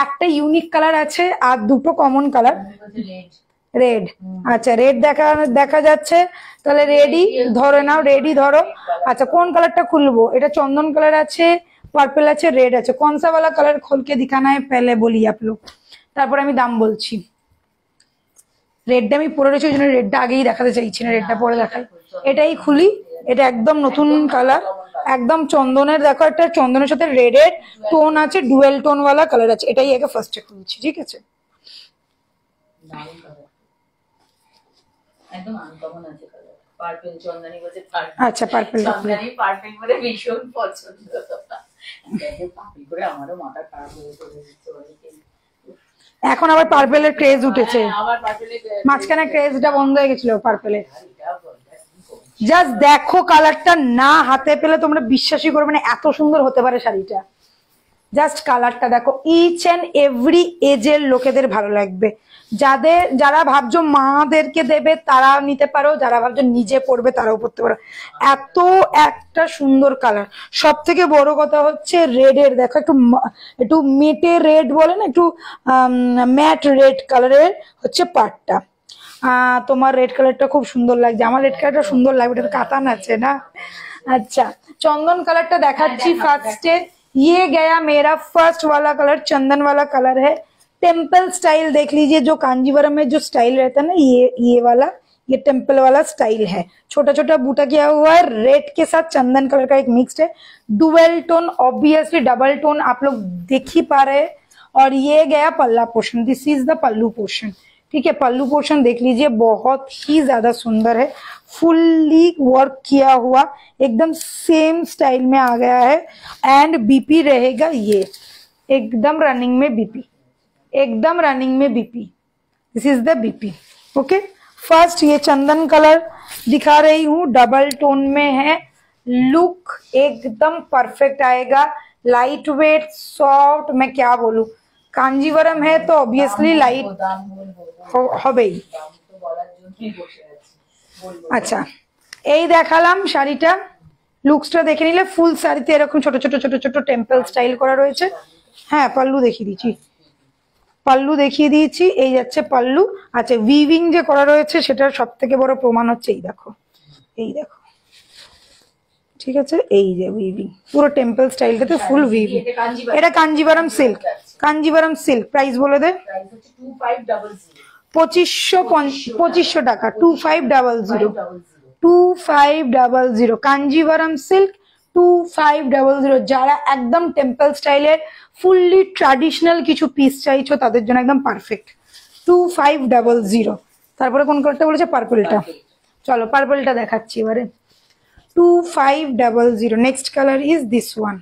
একটা ইউনিক কালার আছে আর 2টো কমন কালার। রেড, আচ্ছা রেড দেখা যাচ্ছে, তাহলে রেডি ধরে নাও, রেডি ধরো। আচ্ছা, কোন কালারটা খুলবো? এটা চন্দন কালার আছে, পার্পল আছে, রেড আছে। कौन सा वाला कलर खोल के दिखाना है पहले बोलिए आप लोग, তারপর আমি দাম বলছি। রেডটা আমি পরে রয়েছি, ওই জন্য রেডটা আগেই দেখাতে চাইছি না, রেডটা পরে দেখাই। এটাই খুলি, এটা একদম নতুন কালার, একদম চন্দনের। দেখো, একটা চন্দনের সাথে রেডের টোন আছে, ডুয়েল টোন ওয়ালা কালার আছে। এটাই আগে ফার্স্টে খুলছি, ঠিক আছে। দারুণ কালার, একদম আনকমন আছে কালার। পার্পল চন্দনী বলছে পার্পল। আচ্ছা, পার্পল চন্দনী পার্পল বলে ভীষণ পছন্দ। দেখো পার্পল করে আমারও মাথা খারাপ হয়ে পড়েছে। এখন আবার পার্পেলের ক্রেজ উঠেছে, আবার পার্পলের মাঝখানে ক্রেজটা বন্ধ হয়ে গেছিল পার্পেলের। জাস্ট দেখো কালারটা, না হাতে পেলে তোমরা বিশ্বাসই করবে না এত সুন্দর হতে পারে শাড়িটা। জাস্ট কালারটা দেখো, ইচ এন্ড এভরি এজের লোকেদের ভালো লাগবে। যারা ভাবছো মাদেরকে দেবে তারা নিতে পারো, যারা ভাবছো নিজে পরবে তারাও পরতে পারো। এত একটা সুন্দর কালার। সব থেকে বড় কথা হচ্ছে রেড এর, দেখো একটু মেটে রেড বলে না, একটু ম্যাট রেড কালারের হচ্ছে পাটটা। তোমার রেড কালারটা খুব সুন্দর লাগছে, আমার রেড কালারটা সুন্দর লাগবে, এটা কাতান আছে না। আচ্ছা, চন্দন কালারটা দেখাচ্ছি ফার্স্টে। ये गया मेरा फर्स्ट वाला कलर, चंदन वाला कलर है। टेम्पल स्टाइल देख लीजिए, जो कांजीवरम में जो स्टाइल रहता है ना, ये वाला, ये टेम्पल वाला स्टाइल है, छोटा छोटा बूटा किया हुआ है, रेड के साथ चंदन कलर का एक मिक्स्ड है, dual tone, obviously double tone आप लोग देख ही पा रहे हैं। और ये गया पल्ला portion, this is the pallu portion, ठीक है। पल्लू पोर्शन देख लीजिए, बहुत ही ज्यादा सुंदर है, फुल्ली वर्क किया हुआ, एकदम सेम स्टाइल में आ गया है। एंड बीपी रहेगा ये एकदम रनिंग में बीपी, एकदम रनिंग में BP, this is the BP, okay. First ये चंदन कलर दिखा रही हूँ, डबल टोन में है, लुक एकदम परफेक्ट आएगा, लाइट वेट सॉफ्ट, मैं क्या बोलूं, कांजीवरम है तो ऑब्वियसली लाइट হবেই। আচ্ছা, এই দেখালাম শাড়িটা, লুকসটা দেখে নিলে। ফুল শাড়িতে এরকম ছোট ছোট ছোট ছোট টেম্পল স্টাইল করা রয়েছে। হ্যাঁ, পাল্লু দেখিয়ে দিচ্ছি, পাল্লু দেখিয়ে দিয়েছি, এই যাচ্ছে পাল্লু। আচ্ছা, উইভিং যে করা রয়েছে সেটার সব থেকে বড় প্রমাণ হচ্ছে এই দেখো, এই দেখো, ঠিক আছে, এই যে উইভিং পুরো টেম্পল স্টাইলটাতে ফুল উইভিং। এটা Kanjivaram silk, Kanjivaram silk. Price বলে দে। 2500 টাকা, 2500, 2500 কাঞ্জিভারাম সিল্ক, 2500। যারা একদম টেম্পল স্টাইলের ফুললি ট্র্যাডিশনাল কিছু পিস চাইছো তাদের জন্য একদম পারফেক্ট, 2500। তারপরে কোন কালারটা বলেছে? পার্পলটা। চলো পার্পলটা দেখাচ্ছি এবারে, 2500। Next colour is this one.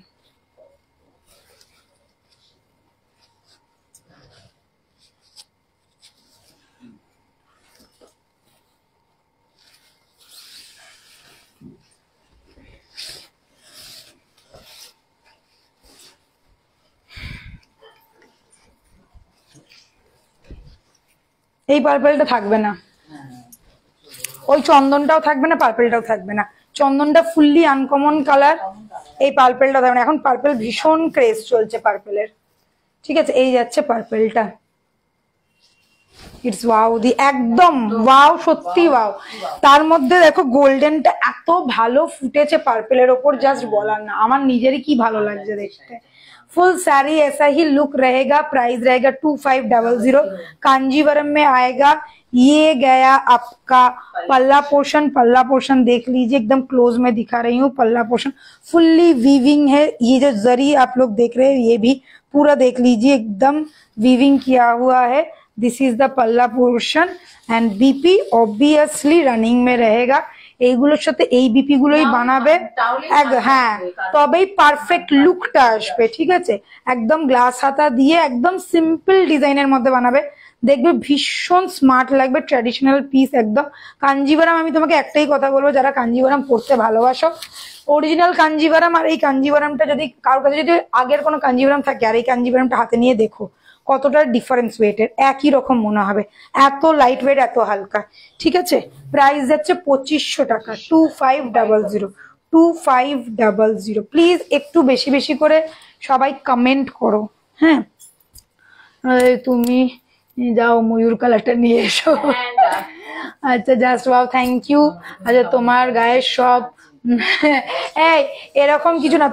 এই পার্পলটা থাকবে না, ওই চন্দনটাও থাকবে না, পার্পলটাও থাকবে না। চন্দনটা ফুললি আনকমন কালার, এই পার্পলটা থাকবে না। এখন পার্পল ভীষণ ক্রেজ চলছে পার্পলের, ঠিক আছে। এই যাচ্ছে পার্পলটা, ইটস ওয়াও, দি একদম ওয়াও, সত্যি ওয়াও। তার মধ্যে দেখো গোল্ডেনটা এত ভালো ফুটেছে পার্পলের ওপর, জাস্ট বলার না, আমার নিজেরই কি ভালো লাগছে দেখতে। फुल साड़ी ऐसा ही लुक रहेगा, प्राइस रहेगा 2500। कांजीवरम में आएगा। ये गया आपका पल्ला पोर्शन, पल्ला पोर्शन देख लीजिए, एकदम क्लोज में दिखा रही हूँ। पल्ला पोर्शन फुल्ली वीविंग है, ये जो जरी आप लोग देख रहे हैं ये भी पूरा देख लीजिए, एकदम वीविंग किया हुआ है। दिस इज द पल्ला portion and BP obviously running में रहेगा। এইগুলোর সাথে এই বিপি গুলোই বানাবে, হ্যাঁ, তবেই পারফেক্ট লুকটা আসবে, ঠিক আছে। একদম গ্লাস হাতা দিয়ে একদম সিম্পল ডিজাইনের মধ্যে বানাবে, দেখবে ভীষণ স্মার্ট লাগবে, ট্র্যাডিশনাল পিস একদম। কাঞ্জিভারাম আমি তোমাকে একটাই কথা বলবো, যারা কাঞ্জিভারাম পড়তে ভালোবাসো, অরিজিনাল কাঞ্জিভারাম আর এই কাঞ্জিভারামটা যদি কারোর কাছে যদি আগের কোনো কাঞ্জিভারাম থাকে আর এই কাঞ্জিভারামটা হাতে নিয়ে দেখো কতটা ডিফারেন্স ওয়েটের, একই রকম মনে হবে, এত লাইট ওয়েট, এত হালকা, ঠিক আছে। প্রাইস যাচ্ছে 2500 টাকা, 2500, 2500। প্লিজ একটু বেশি বেশি করে সবাই কমেন্ট করো, হ্যাঁ। তুমি যাও ময়ূর কালারটা নিয়ে এসো। আচ্ছা, জাস্ট ওয়াও, থ্যাংক ইউ। আচ্ছা, তোমার গায়ের সব এই এরকম কিছু না,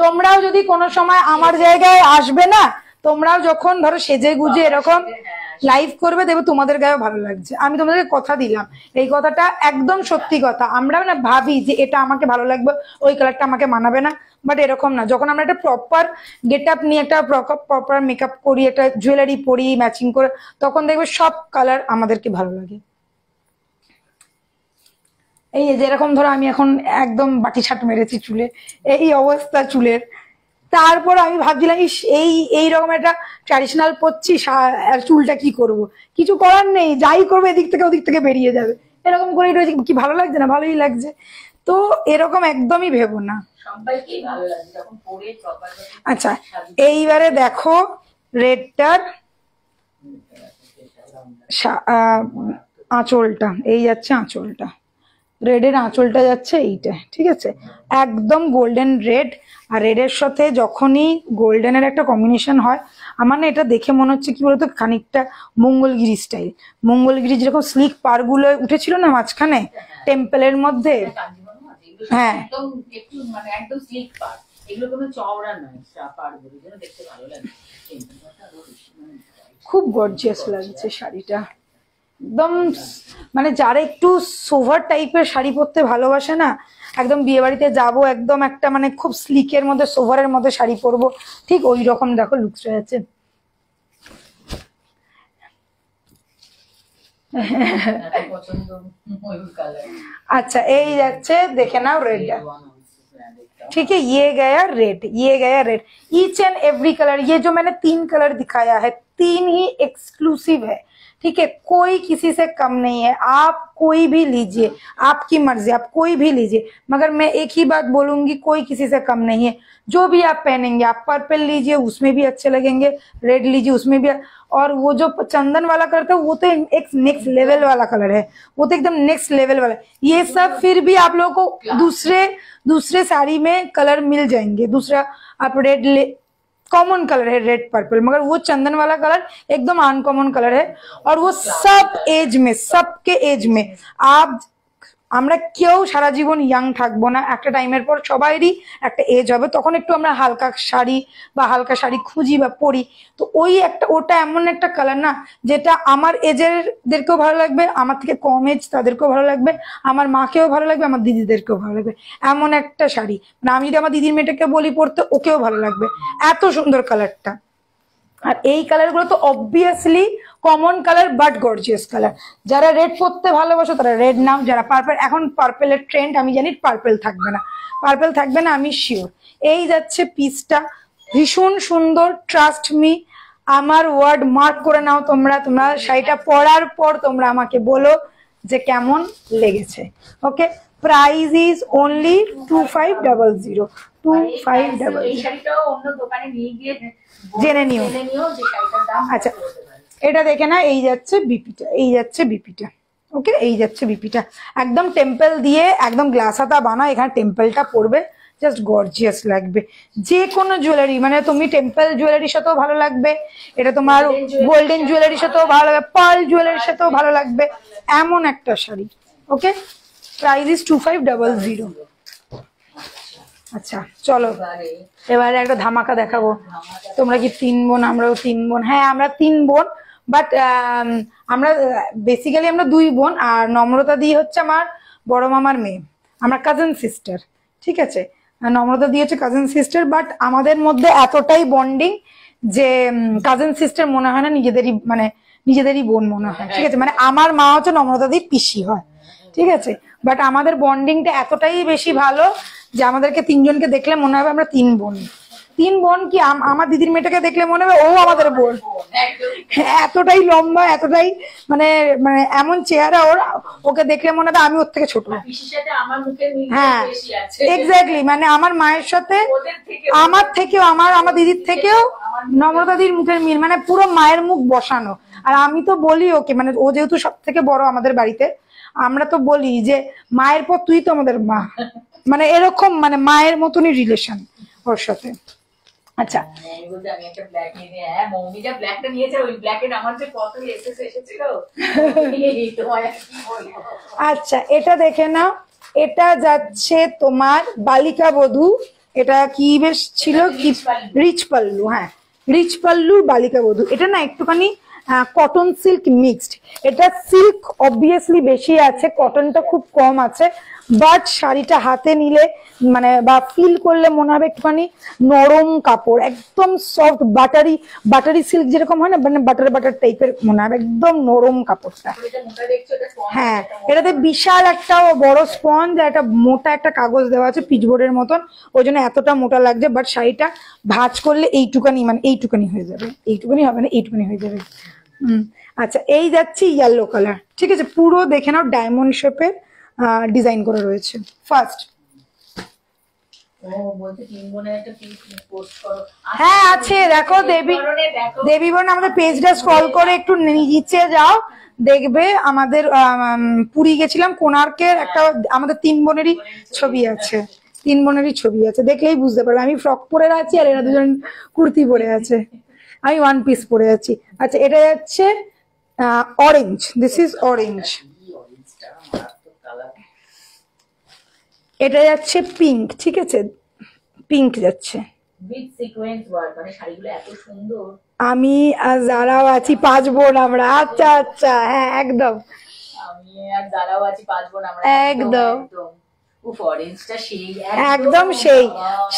তোমরাও যদি কোনো সময় আমার জায়গায় আসবে না, তোমরাও যখন ধরো সেজে গুজে এরকম লাইভ করবে, দেখবে তোমাদের গায়ে ভালো লাগছে। আমি তোমাদেরকে কথা দিলাম, এই কথাটা একদম সত্যি কথা। আমরা না ভাবি যে এটা আমাকে ভালো লাগবে, ওই কালারটা আমাকে মানাবে না, বাট এরকম না। যখন আমরা একটা প্রপার গেট আপ নিয়ে, একটা প্রপার মেকআপ করি, একটা জুয়েলারি পরি ম্যাচিং করে, তখন দেখবে সব কালার আমাদেরকে ভালো লাগে। এই যেরকম ধরো আমি এখন একদম বাটি ছাট মেরেছি চুলে, এই অবস্থা চুলের, তারপর আমি ভাবছিলাম ইস এইরকম একটা ট্র্যাডিশনাল পরছি, আর চুলটা কি করব, কিছু করার নেই, যাই করবো এদিক থেকে ওদিক থেকে বেরিয়ে যাবে, এরকম করেই রয়েছে। কি ভালো লাগছে না? ভালোই লাগছে। তো এরকম একদমই ভেবো না। আচ্ছা, এইবারে দেখো রেডটার আঁচলটা, এই যাচ্ছে আঁচলটা, রেডের আঁচলটা যাচ্ছে এইটা, ঠিক আছে, একদম গোল্ডেন রেড। আর রেডের সাথে যখনই গোল্ডেনের একটা কম্বিনেশন হয়, আমার না এটা দেখে মনে হচ্ছে কি বলতো, খানিকটা মঙ্গলগিরি স্টাইল। মঙ্গলগিরি যেরকম স্লিক পারগুলো উঠেছিল না মাঝখানে টেম্পলের মধ্যে, হ্যাঁ, খুব গর্জিয়াস লাগছে শাড়িটা। একদম মানে যারা একটু সোভার টাইপের শাড়ি পরতে ভালোবাসে না, একদম বিয়ে বাড়িতে যাবো একদম একটা মানে খুব স্লিকের মধ্যে সোভারের মধ্যে শাড়ি পরবো, ঠিক ওই রকম দেখো লুকসটা যাচ্ছে। এত পছন্দ ময়ূর কালার। अच्छा यही যাচ্ছে দেখে নাও রেডটা, ठीक है ये गया रेड, ये गया red. Each and every colour, ये जो मैंने 3 कलर दिखाया है 3 ही एक्सक्लूसिव है, ठीक है, कोई किसी से कम नहीं है। आप कोई भी लीजिए, आपकी मर्जी, आप कोई भी लीजिए, मगर मैं एक ही बात बोलूंगी, कोई किसी से कम नहीं है। जो भी आप पहनेंगे, आप पर्पल लीजिए उसमें भी अच्छे लगेंगे, रेड लीजिए उसमें भी, और वो जो चंदन वाला कलर था वो तो एक नेक्स्ट लेवल वाला कलर है, वो तो एकदम नेक्स्ट लेवल वाला। ये सब फिर भी आप लोगों को दूसरे साड़ी में कलर मिल जाएंगे, दूसरा आप रेड कॉमन कलर है रेड पर्पल, मगर वो चंदन वाला कलर एकदम अनकॉमन कलर है। और वो सब एज में, सबके एज में आप, আমরা কেউ সারা জীবন ইয়াং থাকবো না, একটা টাইমের পর সবারই একটা এজ হবে, তখন একটু আমরা হালকা শাড়ি খুঁজি বা পরি। তো ওই একটা ওটা এমন একটা কালার না যেটা আমার এজেরদেরকেও ভালো লাগবে, আমার থেকে কম এজ তাদেরকেও ভালো লাগবে, আমার মাকেও ভালো লাগবে, আমার দিদিদেরকেও ভালো লাগবে। এমন একটা শাড়ি মানে আমি যদি আমার দিদির মেয়েটাকে বলি পরতে, ওকেও ভালো লাগবে, এত সুন্দর কালারটা। আর এই কালার গুলো তো obviously common colour but gorgeous colour. যারা রেড পরতে ভালোবাসো তারা রেড নাও, যারা পার্পল, এখন পার্পেলের ট্রেন্ড আমি জানি, পার্পেল থাকবে না, আমি শিওর। এই যাচ্ছে পিসটা, ভীষণ সুন্দর, ট্রাস্ট মি, আমার ওয়ার্ড মার্ক করে নাও তোমরা শাড়িটা পরার পর তোমরা আমাকে বলো যে কেমন লেগেছে। ওকে, প্রাইস ইজ অনলি 2500, 2500। এই শাড়িটাও অন্য দোকানে নিয়ে গিয়ে জেনে নিও যে শাড়িটার দাম। আচ্ছা এটা দেখে না, এই যাচ্ছে বিপিটা, ওকে, এই যাচ্ছে বিপিটা, একদম টেম্পল দিয়ে একদম গ্লাস হাতা বানা, এখানে টেম্পলটা পড়বে, জাস্ট গর্জিয়াস লাগবে। যে কোনো জুয়েলারি, মানে তুমি টেম্পল জুয়েলারির সাথেও ভালো লাগবে, এটা তোমার গোল্ডেন জুয়েলারির সাথেও ভালো লাগবে, পার্ল জুয়েলারির সাথেও ভালো লাগবে, এমন একটা শাড়ি। ওকে, প্রাইস ইজ 2500। আচ্ছা চলো এবারে একটা ধামাকা দেখাবো। তোমরা কি 3 বোন? আমরাও 3 বোন। হ্যাঁ আমরা 3 বোন, বাট আমরা বেসিক্যালি আমরা 2 বোন, আর নম্রতা দি হচ্ছে আমার বড় মামার মেয়ে, আমরা কাজিন সিস্টার, ঠিক আছে। নম্রতা দি হচ্ছে কাজিন সিস্টার, বাট আমাদের মধ্যে এতটাই বন্ডিং যে কাজিন সিস্টার মনে হয় না, নিজেদেরই বোন মনে হয়, ঠিক আছে। মানে আমার মা হচ্ছে নম্রতা দির পিসি হয়, ঠিক আছে, বাট আমাদের বন্ডিংটা এতটাই বেশি ভালো যে আমাদেরকে 3 জনকে দেখলে মনে হবে আমরা 3 বোন। 3 বোন কি, আমার দিদির মেয়েটাকে দেখলে মনে হবে ও আমাদের বোন, এতটাই লম্বা, এতটাই মানে মানে এমন চেহারা ওর, ওকে দেখলে মনে হবে আমি ওর থেকে ছোট। হ্যাঁ এক্স্যাক্টলি, মানে আমার মায়ের সাথে, আমার থেকেও, আমার দিদির থেকেও নম্রতা দিদির মুখের মিল, মানে পুরো মায়ের মুখ বসানো। আর আমি তো বলি ওকে, মানে ও যেহেতু সব থেকে বড় আমাদের বাড়িতে, আমরা তো বলি যে মায়ের পর তুই তো আমাদের মা, মানে এরকম, মানে মায়ের মতনই রিলেশন ওর সাথে। আচ্ছা আচ্ছা এটা দেখে নাও, এটা যাচ্ছে তোমার বালিকা বধূ, এটা কি বেশ ছিল কি, রিচ পাল্লু, হ্যাঁ রিচ পাল্লুর বালিকা বধূ। এটা না একটুখানি কটন সিল্ক মিক্সড, এটা সিল্ক অবভিয়াসলি বেশি আছে, কটনটা খুব কম আছে, বাট শাড়িটা হাতে নিলে মানে বা ফিল করলে মনে হবে একটুখানি নরম কাপড়, একদম সফট বাটারি সিল্ক যেরকম হয় না, মানে বাটার টাইপের মনে হবে, একদম নরম কাপড়টা। হ্যাঁ এটাতে বিশাল একটা বড় স্পঞ্জ, একটা মোটা একটা কাগজ দেওয়া আছে পিচবোর্ডের মতন, ওই জন্য এতটা মোটা লাগছে, বাট শাড়িটা ভাঁজ করলে এইটুকানি হয়ে যাবে, এইটুকানি হবে না, এইটুকানি হয়ে যাবে। আচ্ছা এই যাচ্ছে ইয়েলো কালার, ঠিক আছে, পুরো দেখে নাও ডায়মন্ড শেপের ডিজাইন করা রয়েছে। ফার্স্ট হ্যাঁ আছে, দেখো দেবী বরণ, আমাদের পেজটা স্ক্রল করে একটু নিচে যাও, দেখবে আমাদের পুরী গেছিলাম, কোণার্কের একটা আমাদের 3 বোনেরই ছবি আছে, 3 বোনেরই ছবি আছে, দেখলেই বুঝতে পারবে। আমি ফ্রক পরে আছি আর এরা দুজন কুর্তি পরে আছে, আমি 1 পিস পরে আছি। আচ্ছা এটা যাচ্ছে অরেঞ্জ, দিস ইজ অরেঞ্জ। এটা যাচ্ছে পিঙ্ক, ঠিক আছে, পিঙ্ক যাচ্ছে। উইথ সিকোয়েন্স ওয়ার্ক, মানে শাড়িগুলো এত সুন্দর, আমি আর যারাও আছি 5 বোন আমরা। আচ্ছা আচ্ছা, হ্যাঁ একদম আমি আর যারাও আছি 5 বোন আমরা। একদম। উফ, অরেঞ্জটা সেই একদম সেই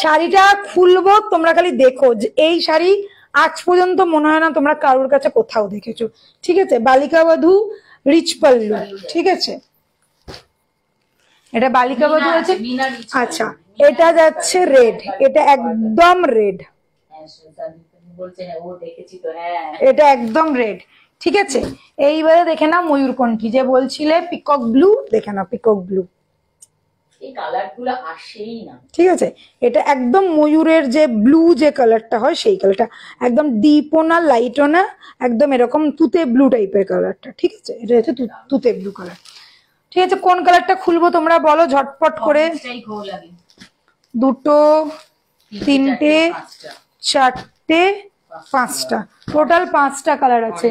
শাড়িটা খুলবো, তোমরা খালি দেখো যে এই শাড়ি আজ পর্যন্ত মনে হয় না তোমরা কারোর কাছে কোথাও দেখেছো। ঠিক আছে, বালিকা বধূ রিচ পাল্লু। ঠিক আছে, এটা বালিকা বধূ আছে। আচ্ছা, এটা যাচ্ছে রেড, এটা একদম রেড, বলছে হ্যাঁ ও দেখেছি তো, হ্যাঁ এটা একদম রেড। ঠিক আছে, এইবারে দেখে না ময়ূরকণ্ঠী, যে বলছিলে পিকক ব্লু, দেখে না পিকক ব্লু। এই কালার গুলো আসেই না। ঠিক আছে, এটা একদম ময়ূরের যে ব্লু যে কালারটা হয় সেই কালারটা, একদম ডিপও না লাইটও না, একদম এরকম তুতে ব্লু টাইপের কালারটা। ঠিক আছে, এটা হচ্ছে তুতে ব্লু কালার। ঠিক আছে, কোন কালারটা খুলবো তোমরা বলো ঝটপট করে। দুটো, তিনটে, চারটে, 5টা, টোটাল 5টা কালার আছে।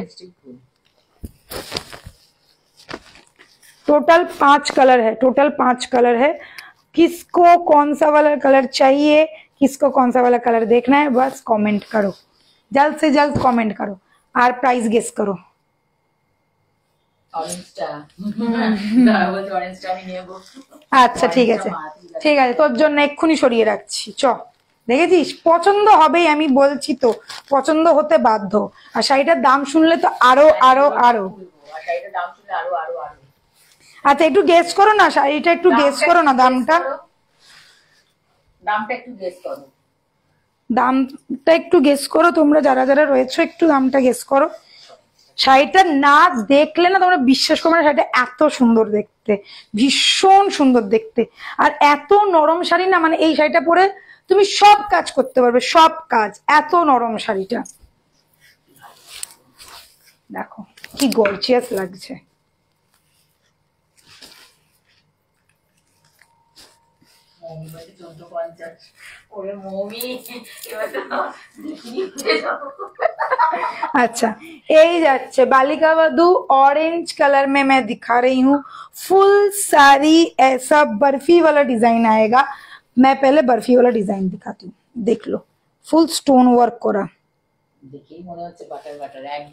टोटल 5 कलर है, टोटल 5 कलर है। किसको कौन सा वाला कलर चाहिए, किसको कौन सा वाला कलर देखना है, बस कमेंट करो, जल्द से जल्द कमेंट करो और प्राइस गेस करो। আচ্ছা ঠিক আছে, ঠিক আছে, তোর জন্য এক্ষুনি সরিয়ে রাখছি। চ, দেখেছিস পছন্দ হবেই, আমি বলছি তো পছন্দ হতে বাধ্য। আর শাড়িটার দাম শুনলে তো আরো আরো আরো। আচ্ছা একটু গেস করো না, শাড়িটা একটু গেস করো না দামটা। দামটা একটু গেস করো, দামটা একটু গেস করো তোমরা যারা যারা রয়েছে, একটু দামটা গেস করো। শাড়িটা না দেখলে না তোমরা বিশ্বাস করবে না, শাড়িটা এত সুন্দর দেখতে, ভীষণ সুন্দর দেখতে, আর এত নরম শাড়ি না, মানে এই শাড়িটা পরে তুমি সব কাজ করতে পারবে, সব কাজ, এত নরম শাড়িটা। দেখো কি গর্জিয়াস লাগছে। अच्छा, यही जाच्छे बालिका वधू ऑरेंज कलर में मैं दिखा रही हूँ। फुल सारी ऐसा बर्फी वाला डिजाइन आएगा। मैं पहले बर्फी वाला डिजाइन दिखाती हूँ, देख लो, फुल स्टोन वर्क करा।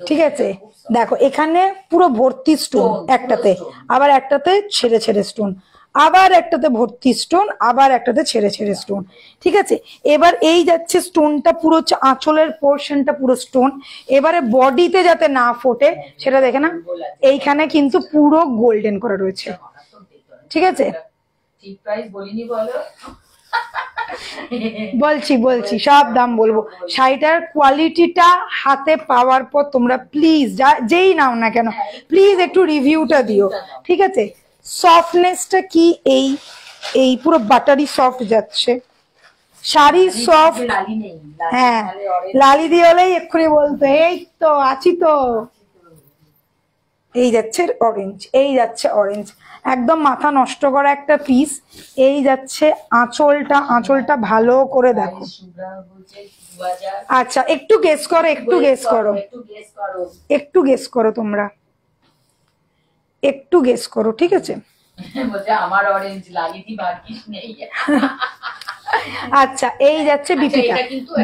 ঠিক আছে, দেখো এখানে পুরো ভর্তি স্টোন, একটাতে আবার একটাতে ছেড়ে ছেড়ে স্টোন, আবার একটাতে ভর্তি স্টোন, আবার একটাতে ছেড়ে ছেড়ে স্টোন। ঠিক আছে, এবার এই যাচ্ছে স্টোনটা পুরো আঁচলের পোর্শনটা পুরো স্টোন। এবারে বডিতে যাতে না ফোটে সেটা দেখে না, এইখানে কিন্তু পুরো গোল্ডেন করা রয়েছে। ঠিক আছে, ঠিক প্রাইস বলিনি বলো। বলছি বলছি সব দাম বলবো। শাড়িটার কোয়ালিটিটা হাতে পাওয়ার পর তোমরা প্লিজ যেই নাও না কেন প্লিজ একটু রিভিউটা দিও। ঠিক আছে, সফটনেসটা কি, এই এই পুরো বাটারি সফট যাচ্ছে শাড়ি, সফট। হ্যাঁ, লালি দিয়ে হলেই এক্ষুনি বলতো এই তো আছি তো। এই যাচ্ছে অরেঞ্জ, এই যাচ্ছে অরেঞ্জ, একদম মাথা নষ্ট করা একটা পিস। এই যাচ্ছে আঁচলটা, আঁচলটা ভালো করে দেখো। আচ্ছা একটু গেস করো, একটু গেস করো, একটু গেস করো তোমরা, একটু গেস করো। ঠিক আছে, আমার অরেঞ্জ লালিতি ভাগ্যিস নেই। আচ্ছা এই যাচ্ছে বিপিটা,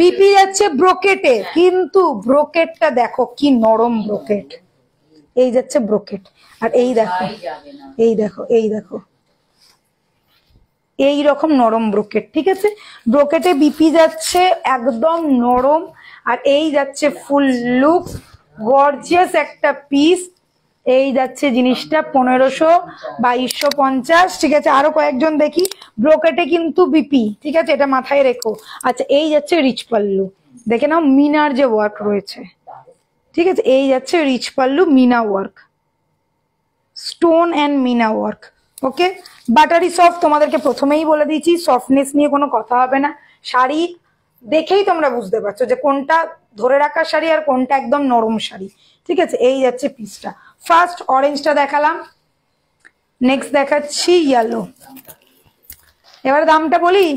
বিপি যাচ্ছে ব্রোকেটে, কিন্তু ব্রোকেটটা দেখো কি নরম ব্রোকেট। এই যাচ্ছে ব্রোকেট, আর এই দেখো, এই দেখো, এই দেখো, এই রকম নরম ব্রোকেট। ঠিক আছে, ব্রোকেটে বিপি যাচ্ছে একদম নরম, আর এই যাচ্ছে ফুল লুক গর্জিয়াস একটা পিস। এই যাচ্ছে জিনিসটা 1500-2250। ঠিক আছে, আরো কয়েকজন দেখি, ব্রোকেটে কিন্তু বিপি। ঠিক আছে, এটা মাথায় রেখো। আচ্ছা এই যাচ্ছে রিচ পাল্লু, দেখে নাও মিনার যে ওয়ার্ক রয়েছে। ঠিক আছে, এই যাচ্ছে rich pallu, meena work, stone and meena work. Okay, buttery soft, তোমাদেরকে প্রথমেই বলে দিয়েছি সফটনেস নিয়ে কোনো কথা হবে না। শাড়ি দেখেই তোমরা বুঝতে পারছো যে কোনটা ধরে রাখা শাড়ি আর কোনটা একদম নরম শাড়ি। ঠিক আছে, এই যাচ্ছে পিসটা। ফার্স্ট অরেঞ্জটা দেখালাম, নেক্সট দেখাচ্ছি ইয়েলো। এবার দামটা বলি,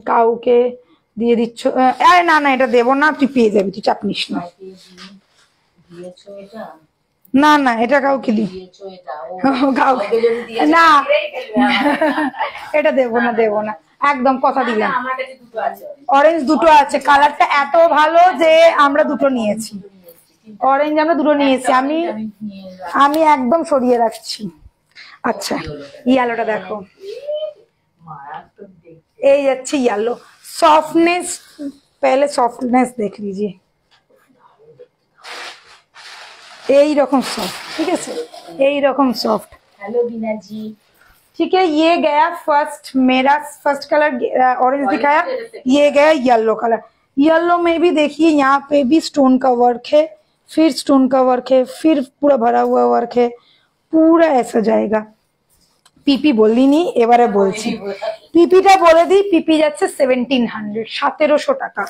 কাউকে দিয়ে দিচ্ছ? আরে না না, এটা দেবো না, তুই পেয়ে যাবি, তুই চাপ নিস না। না না, এটা কাউকে দি, কাউকে না, এটা দেবো না, দেবো না। একদম কথা দিলাম। আমার কাছে দুটো আছে অরেঞ্জ দুটো আছে, কালারটা এত ভালো যে আমরা দুটো নিয়েছি, অরেঞ্জ আমরা দুটো নিয়েছি। আমি একদম সরিয়ে রাখছি। আচ্ছা ইয়েলোটা দেখো, এই যাচ্ছে येलो। सॉफ्टनेस, पहले सॉफ्टनेस देख लीजिए, এই রকম সফট, ঠিক আছে, এই রকম সফট। हेलो बीना जी। ठीक है, ये गया फर्स्ट, मेरा फर्स्ट कलर ऑरेंज दिखाया, ये गया येलो कलर। येलो में भी देखिए यहाँ पे भी स्टोन का वर्क है, फिर स्टोन का वर्क है, फिर पूरा भरा हुआ वर्क है, पूरा ऐसा जाएगा। পিপি বলিনি, এবারে বলছি, পিপিটা বলে দিই। পিপি যাচ্ছে 1700, 1700 টাকা,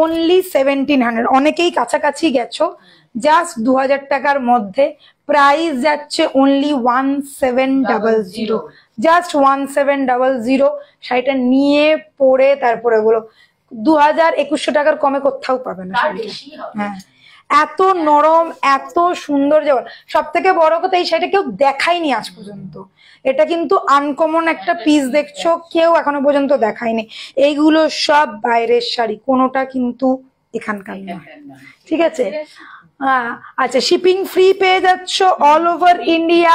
অনলি 1700। অনেকেই কাছাকাছি গেছো, জাস্ট 2000 টাকার মধ্যে প্রাইস যাচ্ছে অনলি 1700, জাস্ট 1700। শাড়িটা নিয়ে পরে তারপরে বলো 2000-2100 টাকার কমে কোথাও পাবে না শাড়িটা। হ্যাঁ, এত নরম, এত সুন্দর। যেমন সব থেকে বড় কথা, এই শাড়িটা কেউ দেখায়নি আজ পর্যন্ত। এটা কিন্তু আনকমন একটা পিস দেখছো, কেউ এখনো পর্যন্ত দেখায়নি। এইগুলো সব বাইরের শাড়ি, কোনোটা কিন্তু এখানকার না, ঠিক আছে। আচ্ছা, শিপিং ফ্রি পেয়ে যাচ্ছ অল ওভার ইন্ডিয়া,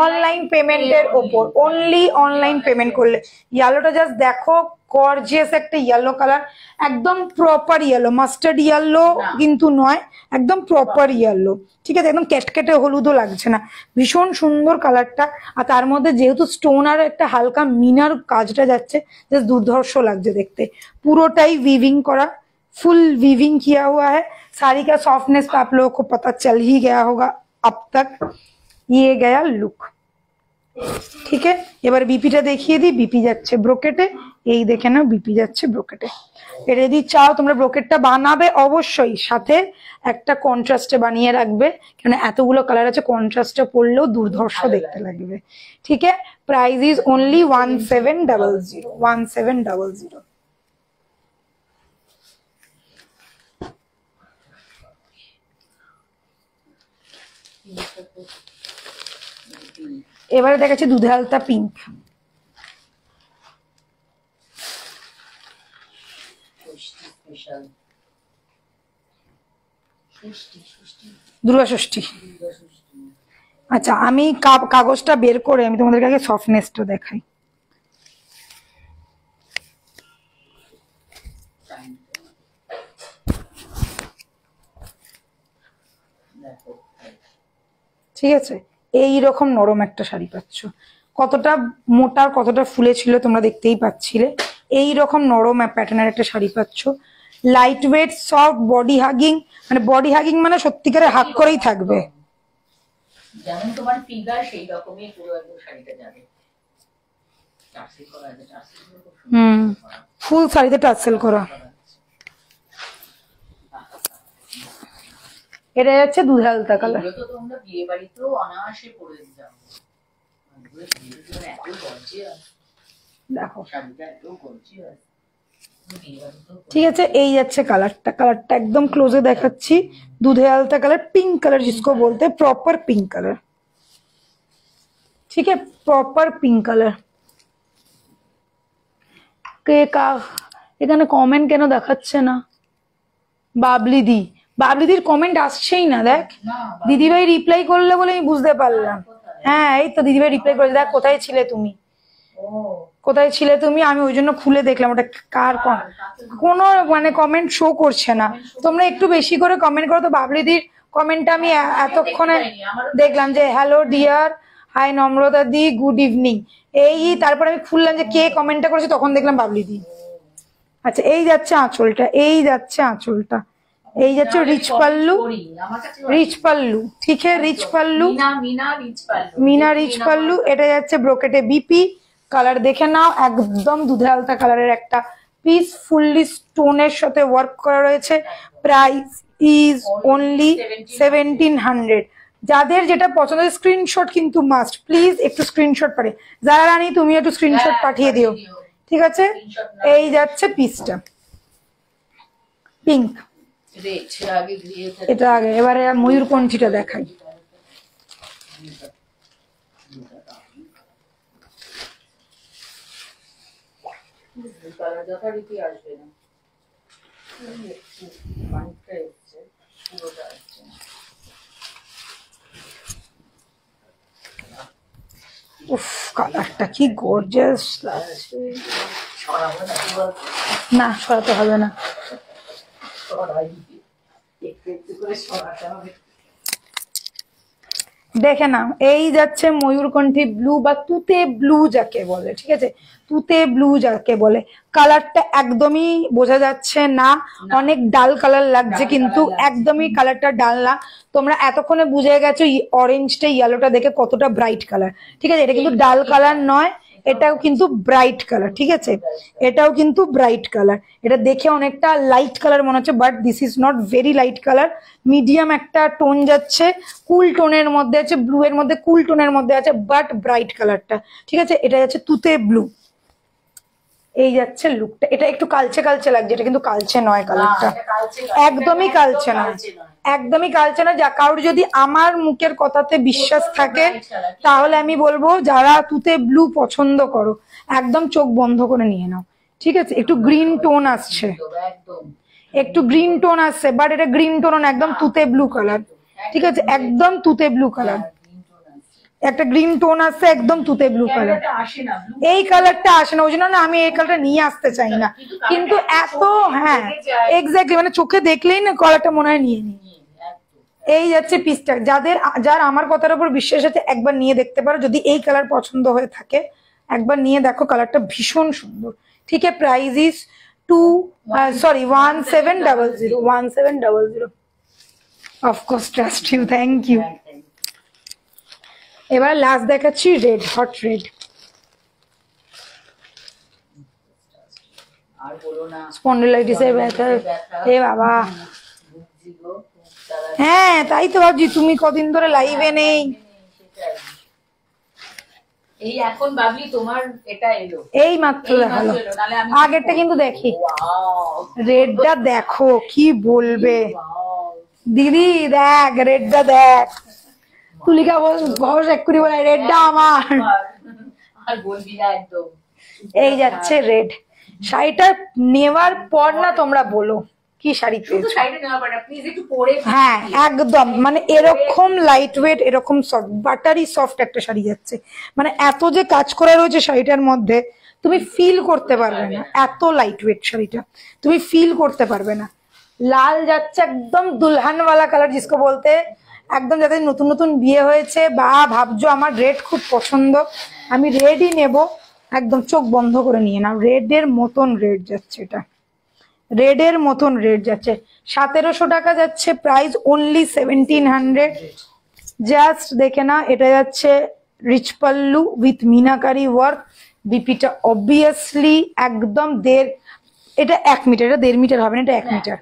অনলাইন পেমেন্টের ওপর, অনলি অনলাইন পেমেন্ট করলে। ইয়েলোটা জাস্ট দেখো, গর্জিয়াস একটা ইয়েলো কালার, একদম প্রপার ইয়েলো, মাস্টার্ড ইয়েলো কিন্তু নয়, একদম প্রপার ইয়েলো, ঠিক আছে, একদম কেটকেটে হলুদও লাগছে না, ভীষণ সুন্দর কালারটা। আর তার মধ্যে যেহেতু স্টোন আর একটা হালকা মিনার কাজটা যাচ্ছে, জাস্ট দুর্ধর্ষ লাগছে দেখতে। পুরোটাই উইভিং করা, फुल वीविंग किया हुआ है। साड़ी का सॉफ्टनेस तो आप लोगों को पता चल ही गया होगा अब तक। ये गया लुक, ঠিক আছে। এবার বিপিটা দেখিয়ে দিই। বিপি যাচ্ছে ব্রোকেটে, এই দেখে না, বিপি যাচ্ছে ব্রোকেটে। এটা যদি চাও তোমরা ব্রোকেটটা বানাবে, অবশ্যই সাথে একটা কন্ট্রাস্টে বানিয়ে রাখবে, কারণ এতগুলো কালার আছে, কন্ট্রাস্টে পরলেও দুর্ধর্ষ দেখতে লাগবে, ঠিক আছে। Price is only 1700, 1700। এবারে দেখাচ্ছি দুধে আলতা পিঙ্ক, দুর্গা ষষ্ঠী। আচ্ছা, আমি কাগজটা বের করে আমি তোমাদেরকে আগে সফটনেসটা দেখাই। ঠিক আছে, এই রকম নরম একটা শাড়ি পাচ্ছ। কতটা মোটা, কতটা ফুলে ছিল তোমরা দেখতেই পাচ্ছিলে। এই রকম নরম প্যাটার্নের একটা শাড়ি পাচ্ছ, light weight, soft, body hugging. মানে বডি হাগিং মানে সত্যিকারে হাগ করেই থাকবে, যেমন তোমার ফিগার সেই রকমই পুরো একদম শাড়িটা যাবে। টার্সেল করা আছে, ফুল শাড়িতে টার্সেল করা। এটা যাচ্ছে দুধে আলতা কালার। এগুলো তো তোমরা বিয়ে বাড়িতেও অনায়াসে পরে যাও, এত গর্জিয়াস দেখো শাড়িটা, এত গর্জিয়াস। ঠিক আছে, এই যাচ্ছে কালারটা। কালারটা একদম ক্লোজে দেখাচ্ছি, দুধে আলতা কালার, পিঙ্ক কালার जिसको बोलते हैं, प्रॉपर पिंक कलर, ठीक है, प्रॉपर पिंक कलर। কে কা এখানে কমেন্ট কেন দেখাচ্ছে না? বাবলিদি, বাবলিদির কমেন্ট আসছেই না, দেখ। দিদিভাই রিপ্লাই করলে বলে আমি বুঝতে পারলাম। হ্যাঁ, এই তো দিদিভাই রিপ্লাই করে, দেখ কোথায় ছিলে তুমি, কোথায় ছিলে তুমি। আমি ওই জন্য খুলে দেখলাম ওটা কার কোনো মানে কমেন্ট শো করছে না। তোমরা একটু বেশি করে কমেন্ট করো তো। বাবলিদির কমেন্টটা আমি এতক্ষণে দেখলাম যে হ্যালো ডিয়ার, হাই নম্রতা দি, গুড ইভিনিং, এই তারপরে আমি খুললাম যে কে কমেন্টটা করেছে, তখন দেখলাম বাবলিদি। আচ্ছা, এই যাচ্ছে আঁচলটা, এই যাচ্ছে আঁচলটা, এই যাচ্ছে রিচ পাল্লু, রিচ পাল্লু, ঠিক আছে, রিচ পাল্লু, মিনা রিচ পাল্লু। এটা যাচ্ছে ব্রোকেটে বিপি। কালার দেখে নাও, একদম দুধে আলতা কালারের একটা পিস, ফুললি স্টোনের সাথে ওয়ার্ক করা রয়েছে। Price is only 1700। যাদের যেটা পছন্দ, স্ক্রিনশট কিন্তু মাস্ট, প্লিজ একটু স্ক্রিনশট পারে। যারা রানী তুমি একটু স্ক্রিনশট পাঠিয়ে দিও, ঠিক আছে। এই যাচ্ছে পিসটা পিঙ্ক, এটা আগে। এবারে ময়ূরকণ্ঠীটা দেখাই। কালার যথারীতি আসবে না, অনেকটা এসছে, পুরোটা আসছে না। উফ, কালারটা কি গর্জিয়াস লাগছে। সরাবো না কি বলতো? না, সরাতে হবে না। সরাই দিবি। একটু একটু করে সরাতে হবে। দেখে নাও, এই যাচ্ছে ময়ূরকণ্ঠী ব্লু বা তুতে ব্লু যাকে বলে, ঠিক আছে, তুতে ব্লু যাকে বলে। কালারটা একদমই বোঝা যাচ্ছে না, অনেক ডাল কালার লাগছে, কিন্তু একদমই কালারটা ডাল না। তোমরা এতক্ষণে বুঝে গেছো অরেঞ্জটা ইয়েলোটা দেখে কতটা ব্রাইট কালার, ঠিক আছে। এটা কিন্তু ডাল কালার নয়, এটাও কিন্তু ব্রাইট কালার, ঠিক আছে, এটাও কিন্তু ব্রাইট কালার। এটা দেখে অনেকটা লাইট কালার মনে হচ্ছে, but this is not very light colour, medium একটা টোন যাচ্ছে, কুল টোনের মধ্যে আছে, ব্লু এর মধ্যে কুল টোনের মধ্যে আছে, বাট ব্রাইট কালারটা, ঠিক আছে। এটা যাচ্ছে তুতে ব্লু, এই যাচ্ছে লুকটা। এটা একটু কালচে কালচে লাগছে, এটা কিন্তু কালচে নয় কালারটা, একদমই কালচে নয়, একদমই কালচে না। যা কারোর যদি আমার মুখের কথাতে বিশ্বাস থাকে তাহলে আমি বলবো যারা তুতে ব্লু পছন্দ করো একদম চোখ বন্ধ করে নিয়ে নাও, ঠিক আছে। একটু গ্রিন টোন আসছে, একটু গ্রিন টোন আসছে, বাট এটা গ্রিন টোন না, একদম তুতে ব্লু কালার, ঠিক আছে, একদম তুতে ব্লু কালার, একটা গ্রিন টোন আসছে, একদম তুতে ব্লু কালার। এই কালারটা আসে না, ওই জন্য না আমি এই কালারটা নিয়ে আসতে চাই না, কিন্তু এত, হ্যাঁ এক্স্যাক্টলি, মানে চোখে দেখলেই না কালারটা মনে হয় নিয়ে নি। এই যাচ্ছে পিসটা, যার আমার কথার উপর বিশ্বাস আছে একবার নিয়ে দেখতে পারো, যদি এই কালার পছন্দ হয়ে থাকে একবার নিয়ে দেখো, কালারটা ভীষণ সুন্দর, ঠিক আছে। Price is 1700, 1700। Of course, trust you, thank you. এবার লাস্ট দেখাচ্ছি রেড, হট রেড। আর বলো না, স্পন্ডিলাইটিসের ব্যথা, এ বাবা। হ্যাঁ, তাই তো ভাবছি তুমি কদিন ধরে লাইভে নেই। এই এখন ভাবলি তোমার এটা এলো, এই মাত্র দেখালো, আগেরটা কিন্তু দেখি। রেডটা দেখো, কি বলবে দিদি, দেখ রেডটা দেখ। তুলিকা ঘর এক করে বলে রেডটা আমার, আর বলবি না একদম। এই যাচ্ছে রেড। শাড়িটা নেওয়ার পর না তোমরা বলো কি শাড়ি পেয়েছো। হ্যাঁ একদম, মানে এরকম লাইট ওয়েট, এরকম সফট, বাটারি সফট একটা শাড়ি যাচ্ছে, মানে এত যে কাজ করা রয়েছে শাড়িটার মধ্যে তুমি ফিল করতে পারবে না, এত লাইট ওয়েট শাড়িটা তুমি ফিল করতে পারবে না। লাল যাচ্ছে একদম দুলহানওয়ালা কালার জিসকো বলতে, একদম যাদের নতুন নতুন বিয়ে হয়েছে বা ভাবছো আমার রেড খুব পছন্দ, আমি রেডই নেব, একদম চোখ বন্ধ করে নিয়ে নাও। রেড এর মতন রেড যাচ্ছে, এটা রেড এর মতন রেড যাচ্ছে। 1700 টাকা যাচ্ছে প্রাইস, অনলি 1700। জাস্ট দেখে না, এটা যাচ্ছে rich pallu with meenakari work. বিপিটা অবভিয়াসলি একদম এটা 1 মিটার, এটা 1.5 মিটার হবে না, এটা 1 মিটার,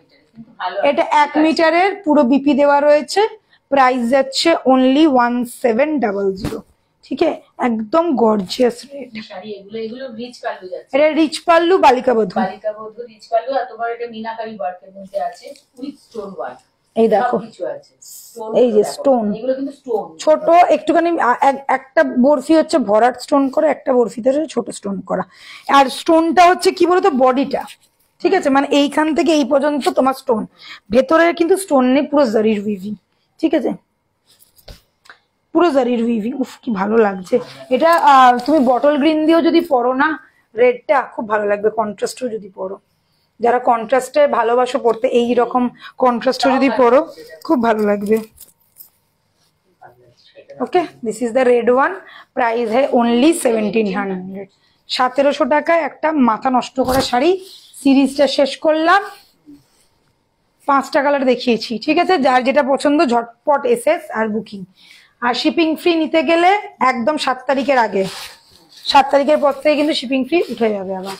এটা 1 মিটারের পুরো বিপি দেওয়া রয়েছে। প্রাইস যাচ্ছে অনলি 1700, ঠিক আছে, একদম গর্জিয়াস রেড শাড়ি। এগুলো রিচ পাল্লু যাচ্ছে, এটা রিচ পাল্লু, বালিকা বধূ রিচ পাল্লু। আর তোমার এটা মিনাকারি ওয়ার্কের মধ্যে আছে, উইথ স্টোন ওয়ার্ক। এই দেখো কিছু আছে, এই যে স্টোন, এগুলো কিন্তু স্টোন ছোট একটুখানি, একটা বরফি হচ্ছে ভরাট স্টোন করা, একটা বরফিতে ছোট স্টোন করা। আর স্টোনটা হচ্ছে কি বলতো, বডিটা, ঠিক আছে, মানে এইখান থেকে এই পর্যন্ত তোমার স্টোন, ভেতরের কিন্তু স্টোন নেই, পুরো জারির উইভিং, ঠিক আছে, পুরো জারির উইভিং। উফ কি ভালো লাগছে এটা। তুমি বটল গ্রিন দিয়েও যদি পরো না রেডটা খুব ভালো লাগবে, কন্ট্রাস্টও যদি পরো, যারা কন্ট্রাস্টে ভালোবাসো পড়তে, এইরকম কন্ট্রাস্টও যদি পরো খুব ভালো লাগবে। Okay, this is the red one, price হ্যাঁ অনলি 1700। 1700 টাকায় একটা মাথা নষ্ট করা শাড়ি। সিরিজটা শেষ করলাম, 5টা কালার দেখিয়েছি, ঠিক আছে, যার যেটা পছন্দ ঝটপট এসএস আর বুকিং। আর শিপিং ফ্রি নিতে গেলে একদম 7 তারিখের আগে, 7 তারিখের পর থেকে কিন্তু শিপিং ফ্রি উঠে যাবে আবার।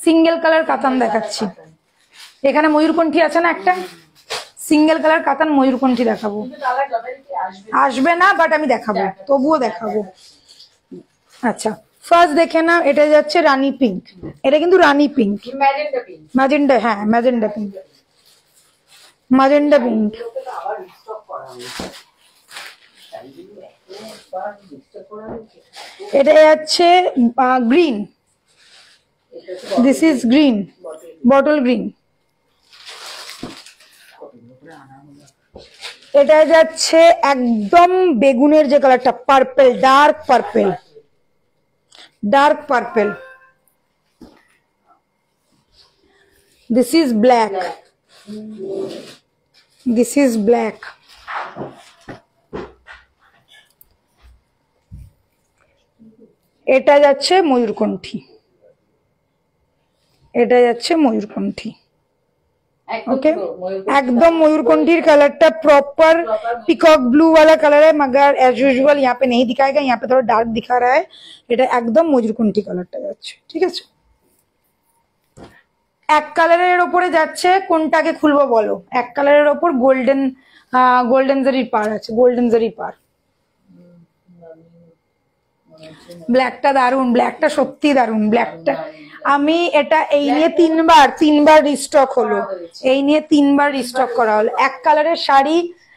সিঙ্গেল কালার কাতান দেখাচ্ছি, এখানে ময়ূরকণ্ঠী আছে না একটা, সিঙ্গেল কালার কাতান ময়ূরকণ্ঠী দেখাবো, আসবে না বাট আমি দেখাবো, তবুও দেখাবো। আচ্ছা ফার্স্ট দেখে না, এটা যাচ্ছে রানী পিঙ্ক, এটা কিন্তু রানী পিঙ্ক, ম্যাজেন্ডা, হ্যাঁ ম্যাজেন্ডা পিঙ্ক, ম্যাজেন্ডা পিঙ্ক। শাড়িগুলো একবার ডিস্টার্ব করা হয়েছে। এটা যাচ্ছে গ্রিন, এটা তো this is green, bottle green. এটা যাচ্ছে একদম বেগুনের যে কালারটা, purple, dark purple, dark purple. This is black, this is black. এটা যাচ্ছে ময়ূরকণ্ঠী, এটা যাচ্ছে ময়ূরকণ্ঠী। ओके एकदम मयूरकंठीर कलरটা प्रॉपर पिकॉक ब्लू वाला कलर है, मगर एज यूजुअल यहाँ पे नहीं दिखाएगा, यहाँ पे थोड़ा डार्क दिखा रहा है। এটা একদম ময়ূরকণ্ঠী কালারটা যাচ্ছে, ঠিক আছে। এক কালারের উপরে যাচ্ছে, কোনটাকে খুলবো বলো? এক কালারের উপর গোল্ডেন, গোল্ডেন জারির পার আছে, গোল্ডেন জারির পার। ব্ল্যাকটা দারুন, ব্ল্যাকটা সত্যি দারুন, ব্ল্যাকটা আমি এটা এই নিয়ে তিনবার রিস্টক হলো, এই নিয়ে তিনবার রিস্টক করা হলো। এক কালারের শাড়ি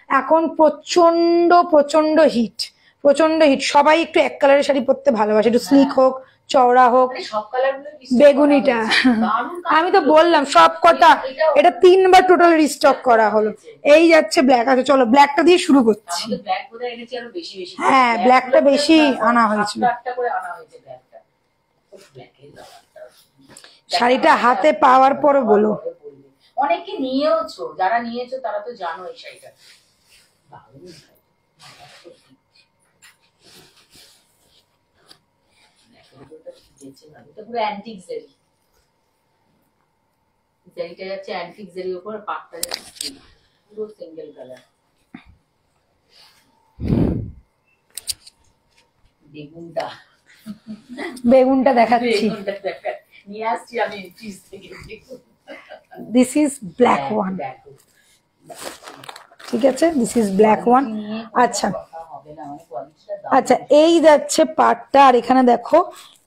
এখন প্রচন্ড প্রচন্ড হিট, প্রচন্ড হিট। সবাই একটু এক কালারের শাড়ি পরতে ভালোবাসে, একটু স্লিক হোক, চওড়া হোক। বেগুনিটা আমি তো বললাম সব কটা, এটা তিনবার টোটাল রিস্টক করা হলো। এই যাচ্ছে ব্ল্যাক। আচ্ছা চলো ব্ল্যাকটা দিয়ে শুরু করছি। হ্যাঁ ব্ল্যাকটা বেশি আনা হয়েছিল। শাড়িটা হাতে পাওয়ার পরে বলো। অনেকে নিয়েওছো, যারা নিয়েছো তারা তো জানো এই শাড়িটা। পুরো অ্যান্টিক জারি, জারিটা যাচ্ছে অ্যান্টিক জারির উপর, পাটটা যাচ্ছে পুরো সিঙ্গেল কালার। বেগুনটা দেখাচ্ছি, নিয়ে আসছি আমি ফ্রিজ থেকে। দিস ইজ ব্ল্যাক ওয়ান, ঠিক আছে, দিস ইজ ব্ল্যাক ওয়ান। আচ্ছা আচ্ছা এই যাচ্ছে পাটটা, আর এখানে দেখো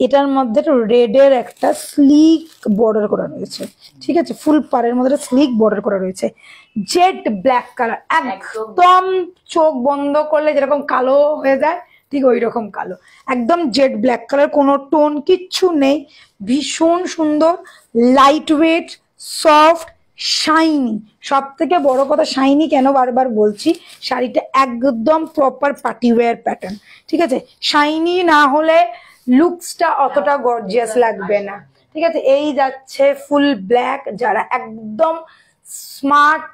এটার মধ্যে রেডের একটা স্লিক বর্ডার করা রয়েছে, ঠিক আছে, ফুল পাড়ের মধ্যে স্লিক বর্ডার করা রয়েছে। জেড ব্ল্যাক কালার, একদম চোখ বন্ধ করলে যেরকম কালো হয়ে যায় ঠিক ওই রকম কালো, একদম জেড ব্ল্যাক কালার, কোনো টোন কিচ্ছু নেই, ভীষণ সুন্দর, লাইট ওয়েট, সফট, শাইনি। সব থেকে বড় কথা শাইনি কেন বারবার বলছি, শাড়িটা একদম প্রপার পার্টি ওয়্যার প্যাটার্ন, ঠিক আছে। শাইনি না হলে লুকসটা অতটা গর্জিয়াস লাগবে না, ঠিক আছে। এই যাচ্ছে ফুল ব্ল্যাক, যারা একদম স্মার্ট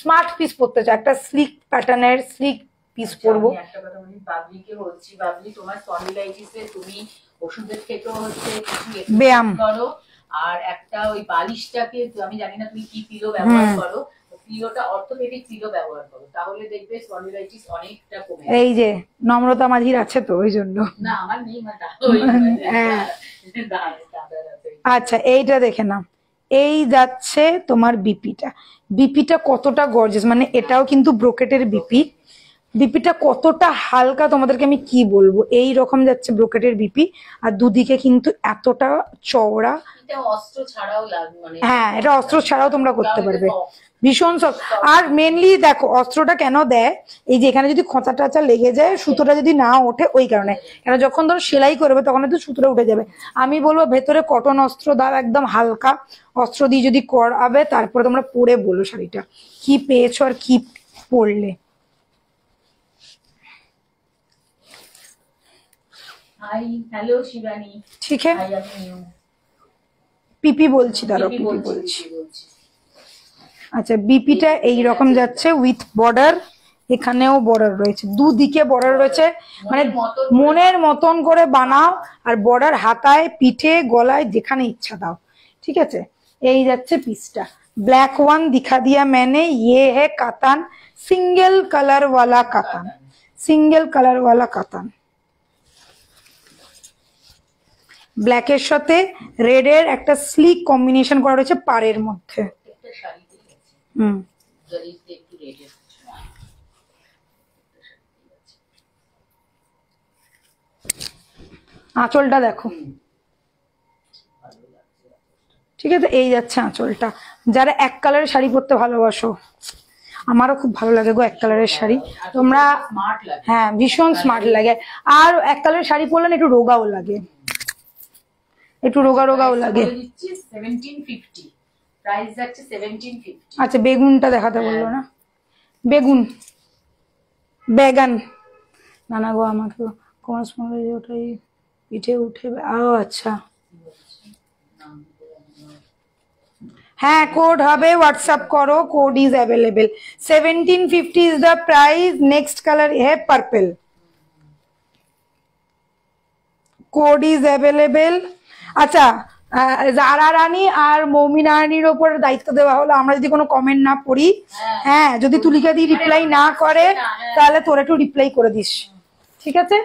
স্মার্ট পিস পরতে চায়, একটা স্লিক প্যাটার্নের স্লিক পিস পরবো। একটা কথা বলি, বাবলিকে বলছি, বাবলি তোমার স্পন্ডিলাইটিসে তুমি ওষুধের খেতেও হচ্ছে কিছু ব্যায়াম করো, আর একটা ওই বালিশটাকে আমি জানি না তুমি কি পিলো ব্যবহার করো, পিলোটা অর্থোপেডিক পিলো ব্যবহার করো, তাহলে দেখবে স্পন্ডিলাইটিস অনেকটা কমে যাবে। এই যে নম্রতা মাঝির আছে তো ওই জন্য। না আমার নেই, হ্যাঁ আচ্ছা এইটা দেখে নাও, এই যাচ্ছে তোমার বিপিটা, বিপিটা কতটা গর্জিয়াস, মানে এটাও কিন্তু ব্রোকেটের বিপি, বিপিটা কতটা হালকা তোমাদেরকে আমি কি বলবো, এই রকম যাচ্ছে ব্রোকেটের বিপি, আর দুদিকে কিন্তু এতটা চওড়া। অস্ত্র ছাড়াও মানে হ্যাঁ এটা অস্ত্র ছাড়াও তোমরা করতে পারবে, ভীষণ সব। আর মেনলি দেখো অস্ত্রটা কেন দেয়, এই যে এখানে যদি খোঁচা টাচা লেগে যায়, সুতোটা যদি না ওঠে ওই কারণে, কেন যখন ধরো সেলাই করবে তখন তো সুতোটা উঠে যাবে। আমি বলবো ভেতরে কটন অস্ত্র দাও, একদম হালকা অস্ত্র দিয়ে যদি করাবে, তারপরে তোমরা পরে বলো শাড়িটা কি পেয়েছো আর কি পরলে। হাই হ্যালো শিবানী, ঠিক আছে পিপি বলছি, দাঁড়াও পিপি বলছি। আচ্ছা বিপিটা এইরকম যাচ্ছে উইথ বর্ডার, এখানেও বর্ডার রয়েছে, দুদিকে বর্ডার রয়েছে, মানে মনের মতন করে বানাও, আর বর্ডার হাতায় পিঠে গলায় যেখানে ইচ্ছা দাও, ঠিক আছে। এই যাচ্ছে পিসটা, ব্ল্যাক ওয়ান दिखा दिया मैंने, ये है कातान, सिंगल कलर वाला कातान, सिंगल कलर वाला कातान। ব্ল্যাকের সাথে রেডের একটা স্লিক কম্বিনেশন করা রয়েছে পাড়ের মধ্যে। আঁচলটা দেখো, ঠিক আছে, এই যাচ্ছে আঁচলটা। যারা এক কালারের শাড়ি পরতে ভালোবাসো, আমারও খুব ভালো লাগে গো এক কালারের শাড়ি। তোমরা স্মার্ট লাগে। হ্যাঁ ভীষণ স্মার্ট লাগে, আর এক কালারের শাড়ি পরলে না একটু রোগাও লাগে, একটু রোগা রোগাও লাগে। বলে দিচ্ছি 1750, প্রাইস যাচ্ছে 1750। আচ্ছা বেগুনটা দেখাতে বললো না, বেগুন বেগান না না গো, আমাকে কমার্স ওটাই পিঠে উঠে আচ্ছা হ্যাঁ কোড হবে, হোয়াটসঅ্যাপ করো, code is available. 1750 is the price. Next colour है पर्पल, কোড ইজ অ্যাভেলেবেল। আচ্ছা জারা রানী আর মৌমিনা রানীর ওপর দায়িত্ব দেওয়া হলো, আমরা যদি কোনো কমেন্ট না পড়ি, হ্যাঁ যদি তুলিকা দি রিপ্লাই না করে তাহলে তোরা একটু রিপ্লাই করে দিস, ঠিক আছে?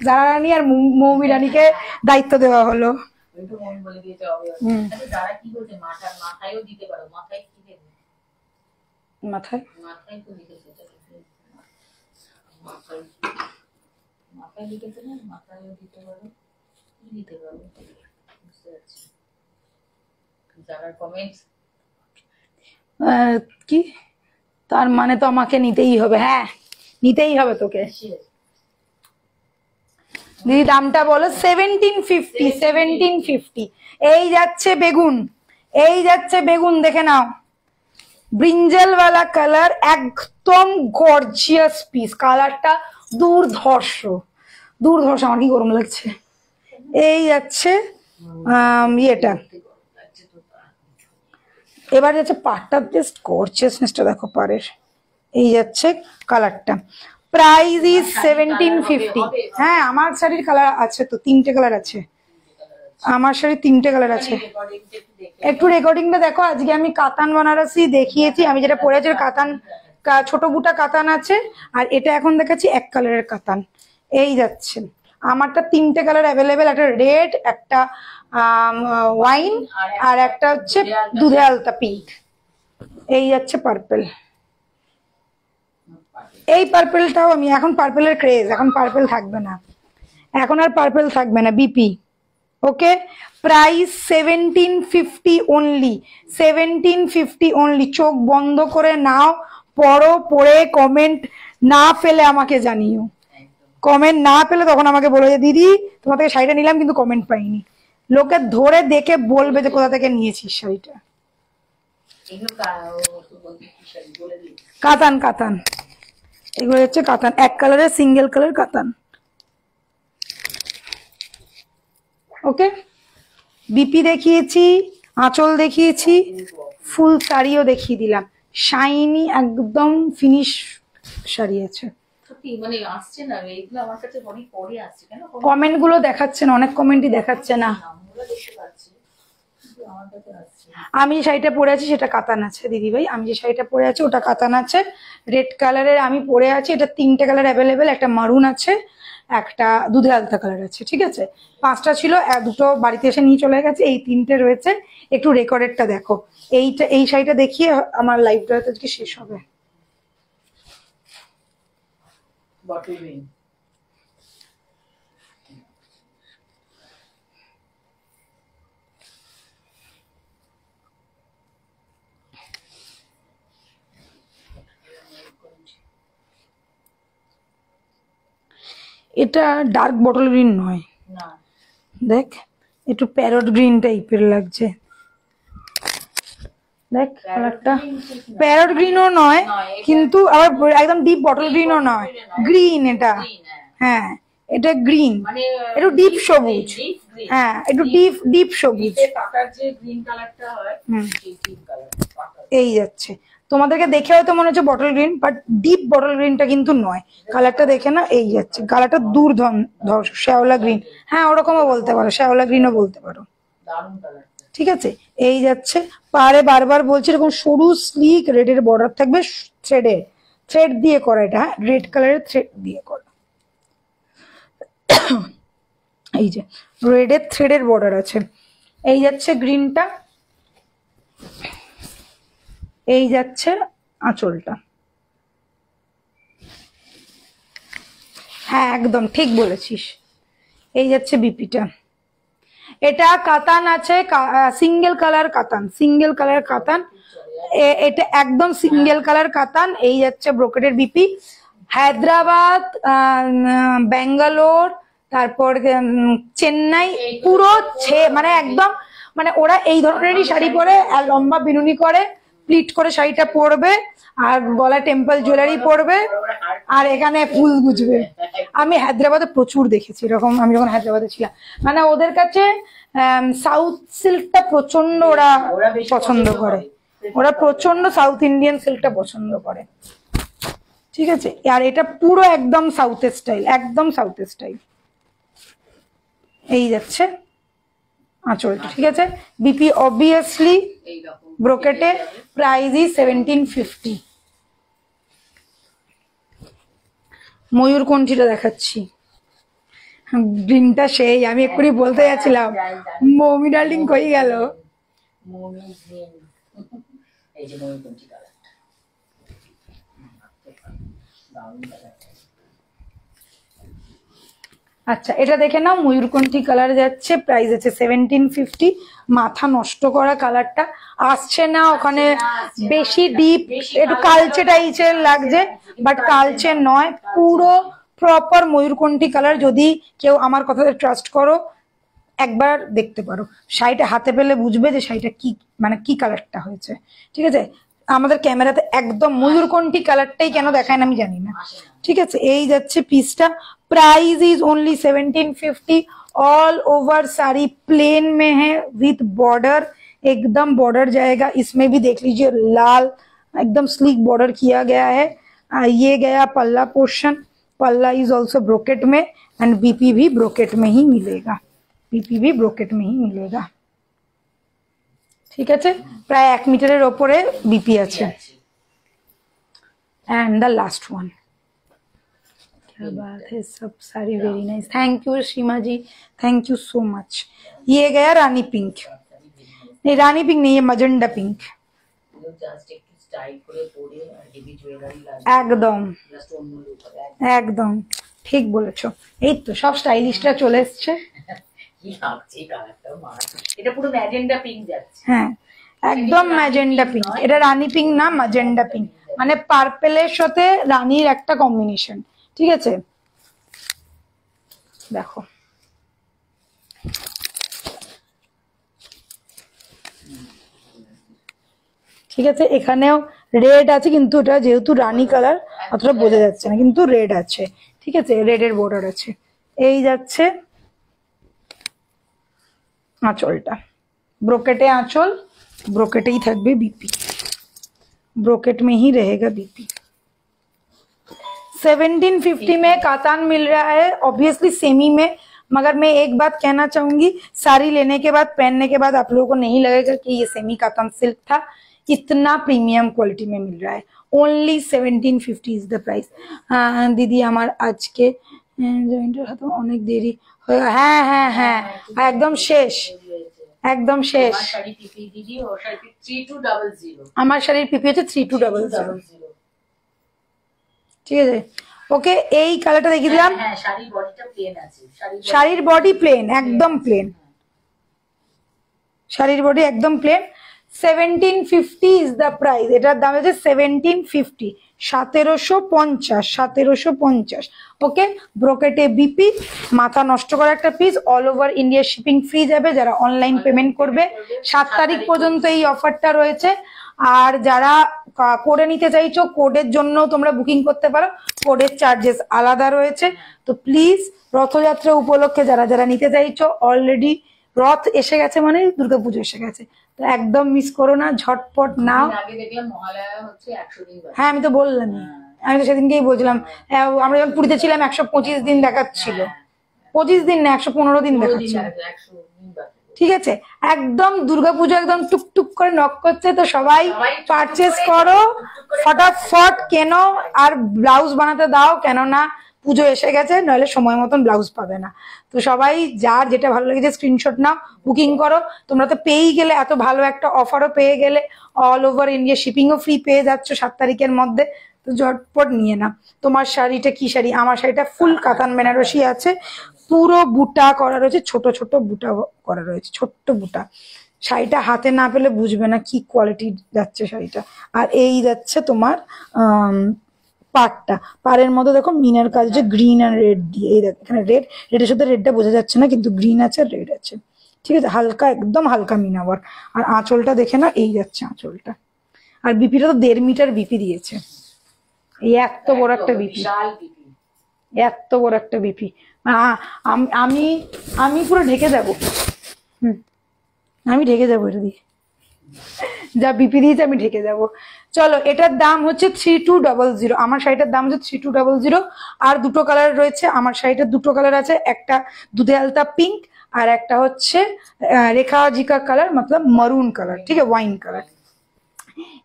জারা রানী আর মৌমি রানীকে দায়িত্ব দেওয়া হলো। একটু মনে বলে দিয়েছে হবে। আচ্ছা যারা কি বলছে মাথায়ও দিতে পারো, মাথায় কি দেবে? মাথায় মাথায় তো লিখেছে, মাথায় লিখেছে না, মাথায়ও দিতে পারো, কি দিতে পারো বুঝতে পারছি। যারা কমেন্টস কি তার মানে তো আমাকে নিতেই হবে, হ্যাঁ নিতেই হবে তোকে। দিদি দামটা বলো। 1750, 1750। এই যাচ্ছে বেগুন, এই যাচ্ছে বেগুন, দেখে নাও ব্রিঞ্জাল ওয়ালা কালার, একদম গর্জিয়াস পিস, কালারটা দুর্ধর্ষ দুর্ধর্ষ, আমার কি গরম লাগছে। এই যাচ্ছে ইয়েটা, এবার যাচ্ছে পাটটা, জাস্ট গর্জিয়াসনেসটা দেখো পাড়ের। এই যাচ্ছে কালারটা, প্রাইস ইজ 1750। হ্যাঁ আমার শাড়ির কালার আছে তো, 3টে কালার আছে আমার শাড়ির, 3টে কালার আছে। একটু রেকর্ডিংটা দেখো। আজকে আমি কাতান বেনারসি দেখিয়েছি, আমি যেটা পরেছি কাতান, ছোট বুটা কাতান আছে, আর এটা এখন দেখাচ্ছি এক কালারের কাতান। এই যাচ্ছে আমারটা 3টে কালার অ্যাভেলেবেল, একটা রেড, একটা ওয়াইন, আর একটা হচ্ছে দুধে আলতা পিঙ্ক। এই যাচ্ছে পার্পল। এই পার্পেলটাও আমি, এখন পার্পেলের ক্রেজ, এখন পার্পেল থাকবে না, এখন আর পার্পেল থাকবে না, BP. Okay price 1750 only, 1750 only. চোখ বন্ধ করে নাও, পড়ো, পড়ে কমেন্ট না পেলে আমাকে জানিও, কমেন্ট না পেলে তখন আমাকে বলো যে দিদি তোমার থেকে শাড়িটা নিলাম কিন্তু কমেন্ট পাইনি। লোকে ধরে দেখে বলবে যে কোথা থেকে নিয়েছিস শাড়িটা। কাতান কাতান, এগুলো হচ্ছে কাতান, এক কালারের সিঙ্গেল কালার কাতান। ওকে বিপি দেখিয়েছি, আঁচল দেখিয়েছি, ফুল শাড়িও দেখিয়ে দিলাম, শাইনি একদম ফিনিশ শাড়ি আছে। মানে আসছে না এইগুলো আমার কাছে অনেক পরে আসছে, কেন কমেন্ট গুলো দেখাচ্ছে না, অনেক কমেন্টই দেখাচ্ছে না। আমি যে শাড়িটা পরে আছি সেটা কাতান আছে দিদি ভাই, আমি যে শাড়িটা পরে আছি ওটা কাতান আছে, রেড কালারের আমি পরে আছি। এটা 3টে কালার অ্যাভেলেবেল, একটা মারুন আছে, একটা দুধে আলতা কালার আছে, ঠিক আছে? 5টা ছিল, 2টো বাড়িতে এসে নিয়ে চলে গেছে, এই 3টে রয়েছে। একটু রেকর্ডেরটা দেখো, এইটা, এই শাড়িটা দেখিয়ে আমার লাইভটা আজকে শেষ হবে। বটল গ্রিন, এটা ডার্ক বটল গ্রিন নয়, না দেখ একটু প্যারট গ্রিন টাইপের লাগছে, দেখ কালারটা প্যারট গ্রিনও নয় কিন্তু আবার একদম ডিপ বটল গ্রিনও নয়, গ্রিন এটা, হ্যাঁ এটা গ্রিন, মানে একটু ডিপ সবুজ, হ্যাঁ একটু ডিপ ডিপ সবুজ। পাতার যে গ্রিন কালারটা হয় সেই ডিপ কালার। এই যাচ্ছে, তোমাদেরকে দেখে হয়তো মনে হচ্ছে bottle green, but deep bottle গ্রিনটা কিন্তু নয়, কালারটা দেখে না। এই যাচ্ছে কালারটা দুর্ধর্ষ শ্যাওলা গ্রিন, হ্যাঁ ওরকমও বলতে পারো, শ্যাওলা গ্রিনও বলতে পারো, দারুণ কালার। ঠিক আছে? এই যাচ্ছে পারে, বারবার বলছি এরকম সরু স্লিক রেডের বর্ডার থাকবে, থ্রেড দিয়ে করা, এটা হ্যাঁ রেড কালারের থ্রেড দিয়ে করা। এই যে রেডের থ্রেডের বর্ডার আছে। এই যাচ্ছে গ্রিনটা, এই যাচ্ছে আঁচলটা, হ্যাঁ একদম ঠিক বলেছিস। এই যাচ্ছে বিপিটা, এটা কাতান আছে, সিঙ্গেল কালার কাতান, সিঙ্গেল কালার কাতান, এটা একদম সিঙ্গেল কালার কাতান। এই যাচ্ছে ব্রোকেটের বিপি। হায়দ্রাবাদ, ব্যাঙ্গালোর, তারপর চেন্নাই, পুরো মানে একদম মানে ওরা এই ধরনেরই শাড়ি পরে আর লম্বা বিনুনি করে প্লিট করে শাড়িটা পরবে আর গলায় টেম্পল জুয়েলারি পরবে আর এখানে ফুল গুজবে। আমি হায়দ্রাবাদে প্রচুর দেখেছি এরকম, আমি যখন হায়দ্রাবাদে ছিলাম। মানে ওদের কাছে সাউথ সিল্কটা প্রচন্ড ওরা পছন্দ করে, ওরা প্রচন্ড সাউথ ইন্ডিয়ান সিল্কটা পছন্দ করে, ঠিক আছে। আর এটা পুরো একদম সাউথের স্টাইল, একদম সাউথের স্টাইল। এই যাচ্ছে আঁচলটা, ঠিক আছে। বিপি অবভিয়াসলি ব্রোকেটে, প্রাইস ইজ 1750। ময়ূরকণ্ঠীটা দেখাচ্ছি, গ্রিনটা সেই আমি এক্ষুনি বলতে যাচ্ছিলাম, মৌমি ডার্লিং কই গেল। আচ্ছা এটা দেখে নাও, ময়ূরকণ্ঠী কালার যাচ্ছে, প্রাইস আছে 1750। মাথা নষ্ট করা কালারটা আসছে না ওখানে, বেশি ডিপ, একটু কালচে টাইপের লাগছে, বাট কালচে নয়, পুরো প্রপার ময়ূরকণ্ঠী কালার। যদি কেউ আমার কথাতে ট্রাস্ট করো একবার দেখতে পারো, শাড়িটা হাতে পেলে বুঝবে যে শাড়িটা কি মানে কি কালারটা হয়েছে, ঠিক আছে। আমাদের ক্যামেরাতে একদম ময়ূরকণ্ঠী কালারটাই কেন দেখায় না আমি জানি না, ঠিক আছে। এই যাচ্ছে পিসটা, price is only 1750। All over sari plain में है विथ बॉर्डर, एकदम बॉर्डर जाएगा। इसमें भी देख लीजिए लाल एकदम स्लीक बॉर्डर किया गया है। ये गया पल्ला पोर्शन, पल्ला इज ऑल्सो ब्रोकेट में एंड बीपी भी ब्रोकेट में ही मिलेगा, बीपी भी ब्रोकेट में ही मिलेगा, ठीक है। प्राय 1 मीटर ओपरे बीपी আছে। एंड द लास्ट वन, क्या बात है, सब sari very nice, thank you Seema ji, thank you so much. ये गया रानी पिंक, नहीं रानी पिंक नहीं, ये मजेंडा पिंक, একদম একদম ঠিক বলেছো। এই তো সব স্টাইলিশটা চলে এসছে। এটা পুরো ম্যাজেন্ডা পিঙ্ক যাচ্ছে, হ্যাঁ একদম ম্যাজেন্ডা পিঙ্ক, এটা রানী পিঙ্ক না ম্যাজেন্ডা পিঙ্ক, মানে পার্পেলের সাথে রানীর একটা কম্বিনেশন, ঠিক আছে। দেখো ঠিক আছে, এখানেও রেড আছে কিন্তু এটা যেহেতু রানী কালার অতটা বোঝা যাচ্ছে না, কিন্তু রেড আছে, ঠিক আছে, রেডের বর্ডার আছে। এই যাচ্ছে আঁচলটা, ब्रोकेटे आंचल, ब्रोकेटे ही थकबे बीपी, ब्रोकेट में ही रहेगा बीपी। 1750 में कातान मिल रहा है, ऑब्वियसली सेमी में। मगर मैं एक बात कहना चाहूंगी, साड़ी लेने के बाद पहनने के बाद आप लोगों को नहीं लगेगा कि ये सेमी कातान सिल्क था, इतना प्रीमियम क्वालिटी में मिल रहा है। Only 1750 is the price. दीदी हमार आज के জয়েন্টের হাতে অনেক দেরি হয়ে, হ্যাঁ হ্যাঁ হ্যাঁ একদম শেষ, একদম শেষ। আমার শাড়ির পিপি হচ্ছে 3200, ঠিক আছে। ওকে এই কালারটা দেখিয়ে দিলাম, শাড়ির বডি প্লেন, একদম প্লেন, শাড়ির বডি একদম প্লেন। 1750 ইজ দ্য প্রাইস, এটার দাম হচ্ছে 1750, 1750, 1750। ওকে ব্রোকেটে বিপি, মাথা নষ্ট করা একটা piece, all over India shipping free যাবে যারা অনলাইন পেমেন্ট করবে। 7 তারিখ পর্যন্ত এই অফারটা রয়েছে। আর যারা করে নিতে চাইছো কোডের জন্য তোমরা বুকিং করতে পারো, কোডের চার্জেস আলাদা রয়েছে। তো প্লিজ রথযাত্রা উপলক্ষে যারা যারা নিতে চাইছো, অলরেডি রথ এসে গেছে মানে দুর্গাপুজো এসে গেছে, তো একদম মিস করো না, ঝটপট নাও। হ্যাঁ আমি তো বললাম, আমি তো সেদিনকেই বলছিলাম, আমরা যখন পুরীতে ছিলাম 125 দিন দেখাচ্ছিল, 25 দিন না 115 দিন দেখাচ্ছিল, ঠিক আছে। একদম দুর্গাপুজো একদম টুকটুক করে নক করছে, তো সবাই পারচেস করো, ফটাফট কেনো, আর ব্লাউজ বানাতে দাও, কেননা পুজো এসে গেছে, নইলে সময় মতন ব্লাউজ পাবে না। তো সবাই যার যেটা ভালো লেগেছে স্ক্রিনশট নাও, বুকিং করো। তোমরা তো পেয়েই গেলে, এত ভালো একটা অফারও পেয়ে গেলে, অল ওভার ইন্ডিয়া শিপিংও ফ্রি পেয়ে যাচ্ছ 7 তারিখের মধ্যে, তো ঝটপট নিয়ে নাও। তোমার শাড়িটা কি শাড়ি? আমার শাড়িটা ফুল কাতান বেনারসি আছে, পুরো বুটা করা রয়েছে, ছোট ছোট বুটা করা রয়েছে, ছোট্ট বুটা, শাড়িটা হাতে না পেলে বুঝবে না কি কোয়ালিটি যাচ্ছে শাড়িটা। আর এই যাচ্ছে তোমার পাড়টা, পাড়ের মধ্যে দেখো মিনার কাজ হচ্ছে গ্রিন আর রেড দিয়ে। এই দেখো এখানে রেডের সাথে রেডটা বোঝা যাচ্ছে না, কিন্তু গ্রিন আছে আর রেড আছে, ঠিক আছে, হালকা একদম হালকা মিনা ওয়ার্ক। আর আঁচলটা দেখে না, এই যাচ্ছে আঁচলটা। আর বিপিটা তো 1.5 মিটার বিপি দিয়েছে, এই এত বড় একটা বিপি, বিশাল বিপি। এত বড় একটা বিপি। আমি আমি পুরো ঢেকে যাবো। আমি ঢেকে যাবো এটা দিয়ে, যা বিপি দিয়েছে আমি ঢেকে যাব। চলো, এটার দাম হচ্ছে 3200। আমার শাড়িটার দাম হচ্ছে 3200। আর দুটো কালার রয়েছে আমার শাড়িটার, দুটো কালার আছে, একটা দুধে আলতা পিঙ্ক আর একটা হচ্ছে রেখা জিকা কালার, মতলব মারুন কালার, ঠিক আছে, ওয়াইন কালার।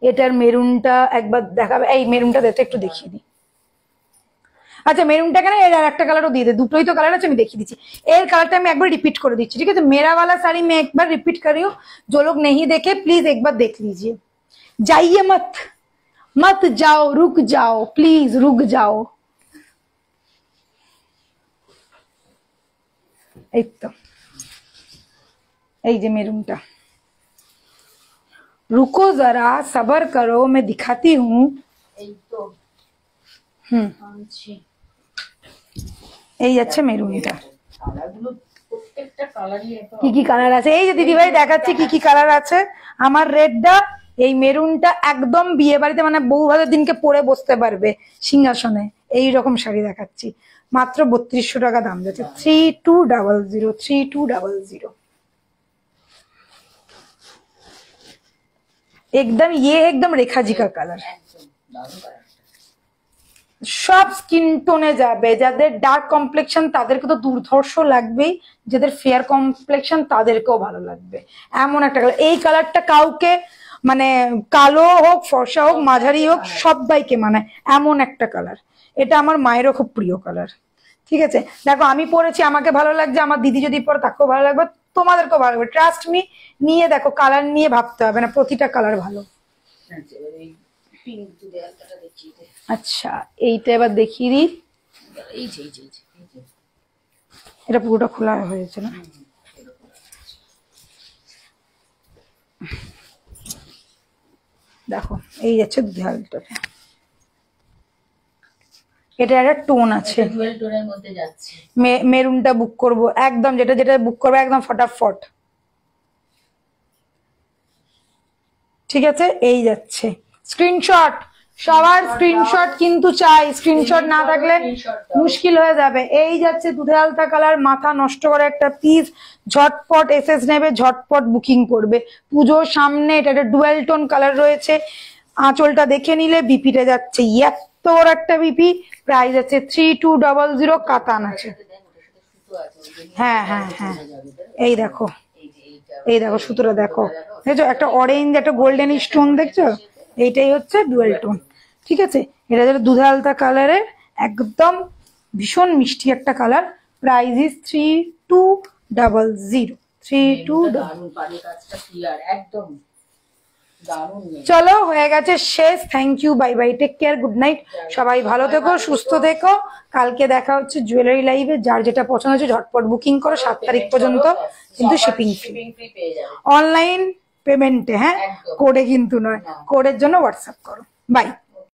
এটার মেরুনটা একবার দেখাবে, এই মেরুনটা দেখতে একটু দেখিয়ে দিই। আচ্ছা, মেরুনটা কেন, এর আর একটা কালারও দিয়ে দে, দুটোই তো কালার আছে, আমি দেখিয়ে দিচ্ছি। এর কালারটা আমি একবার রিপিট করে দিচ্ছি, ঠিক আছে। मेरा वाला साड़ी मैं एक बार रिपीट कर रही हूँ, जो लोग नहीं देखे प्लीज एक बार देख लीजिए। जाइए मत, मत जाओ, रुक जाओ, प्लीज रुक जाओ। এই তো, এই যে মেরুনটা, रुको जरा सबर करो मैं दिखाती हूँ। এই তো আনছি। এই যাচ্ছে মেরুনটা। কালারগুলো প্রত্যেকটা কালারই এত কি কি কালার আছে, এই যে দিদিভাই দেখাচ্ছি কি কি কালার আছে। আমার রেডটা, এই মেরুনটা একদম বিয়ে বাড়িতে মানে বউ ভাতের দিনকে পরে বসতে পারবে সিংহাসনে, এই রকম শাড়ি দেখাচ্ছি। মাত্র 3200 টাকা দাম যাচ্ছে। 3200, 3200 एकदम। ये एकदम रेखा जी का কালার, একদম দারুণ কালার। সব স্কিন টোনে যাবে। যাদের ডার্ক কমপ্লেকশন তাদেরকে তো দুর্ধর্ষ লাগবেই, যাদের ফেয়ার কমপ্লেকশন তাদেরকেও ভালো লাগবে। এমন একটা কালার, এই কালারটা কাউকে মানে কালো হোক ফর্সা হোক মাঝারি হোক সবাইকে মানে এমন একটা কালার। এটা আমার মায়েরও খুব প্রিয় কালার, ঠিক আছে। দেখো আমি পরেছি, আমাকে ভালো লাগছে, আমার দিদি যদি পরে তাকেও ভালো লাগবে, তোমাদেরকেও ভালো লাগবে। ট্রাস্ট মি, নিয়ে দেখো, কালার নিয়ে ভাবতে হবে না, প্রতিটা কালার ভালো। আচ্ছা, এবার এই পিঙ্ক দুধে আলতাটা দেখিয়ে দে। আচ্ছা, এইটা এবার দেখিয়ে দিই। এই যে এই যে এই যে, এই যে। এটা পুরোটা খোলা হয়েছে না, দেখো এই যাচ্ছে দুধে আলতাটা। এটা একটা টোন আছে, ডুয়েল টোনের মধ্যে যাচ্ছে। মেরুনটা বুক করব একদম, যেটা যেটা বুক করবে একদম ফটাফট, ঠিক আছে। এই যাচ্ছে স্ক্রিনশট, সবার স্ক্রিনশট কিন্তু চাই, স্ক্রিনশট না থাকলে মুশকিল হয়ে যাবে। এই যাচ্ছে দুধে আলতা কালার, মাথা নষ্ট করে একটা পিস, ঝটপট এসএস নেবে, ঝটপট বুকিং করবে। পুজোর সামনে এটা একটা ডুয়েল টোন কালার রয়েছে। আঁচলটা দেখে নিলে বিপিটা যাচ্ছে এত বড় একটা বিপি, প্রাইস আছে 3200, কাতান আছে। হ্যাঁ হ্যাঁ হ্যাঁ, এই দেখো, এই দেখো সুতোটা দেখো, দেখছো একটা অরেঞ্জ একটা গোল্ডেন স্টোন দেখছো, এইটাই হচ্ছে ডুয়েল টোন, ঠিক আছে। এটা যেটা দুধে আলতা কালারের একদম ভীষণ মিষ্টি একটা কালার। Price is 3200, 3200। দারুণ পাড়ের কাজটা ক্লিয়ার একদম দারুণ। চলো হয়ে গেছে শেষ। Thank you, bye bye, take care, good night. সবাই ভালো থেকো, সুস্থ থেকো। কালকে দেখা হচ্ছে জুয়েলারি লাইভে। যার যেটা পছন্দ হচ্ছে ঝটপট বুকিং করো, 7 তারিখ পর্যন্ত কিন্তু শিপিং ফ্রি, পেয়ে যাবে অনলাইন পেমেন্টে, হ্যাঁ, কোডে কিন্তু নয়, কোডের জন্য হোয়াটসঅ্যাপ করো। বাই।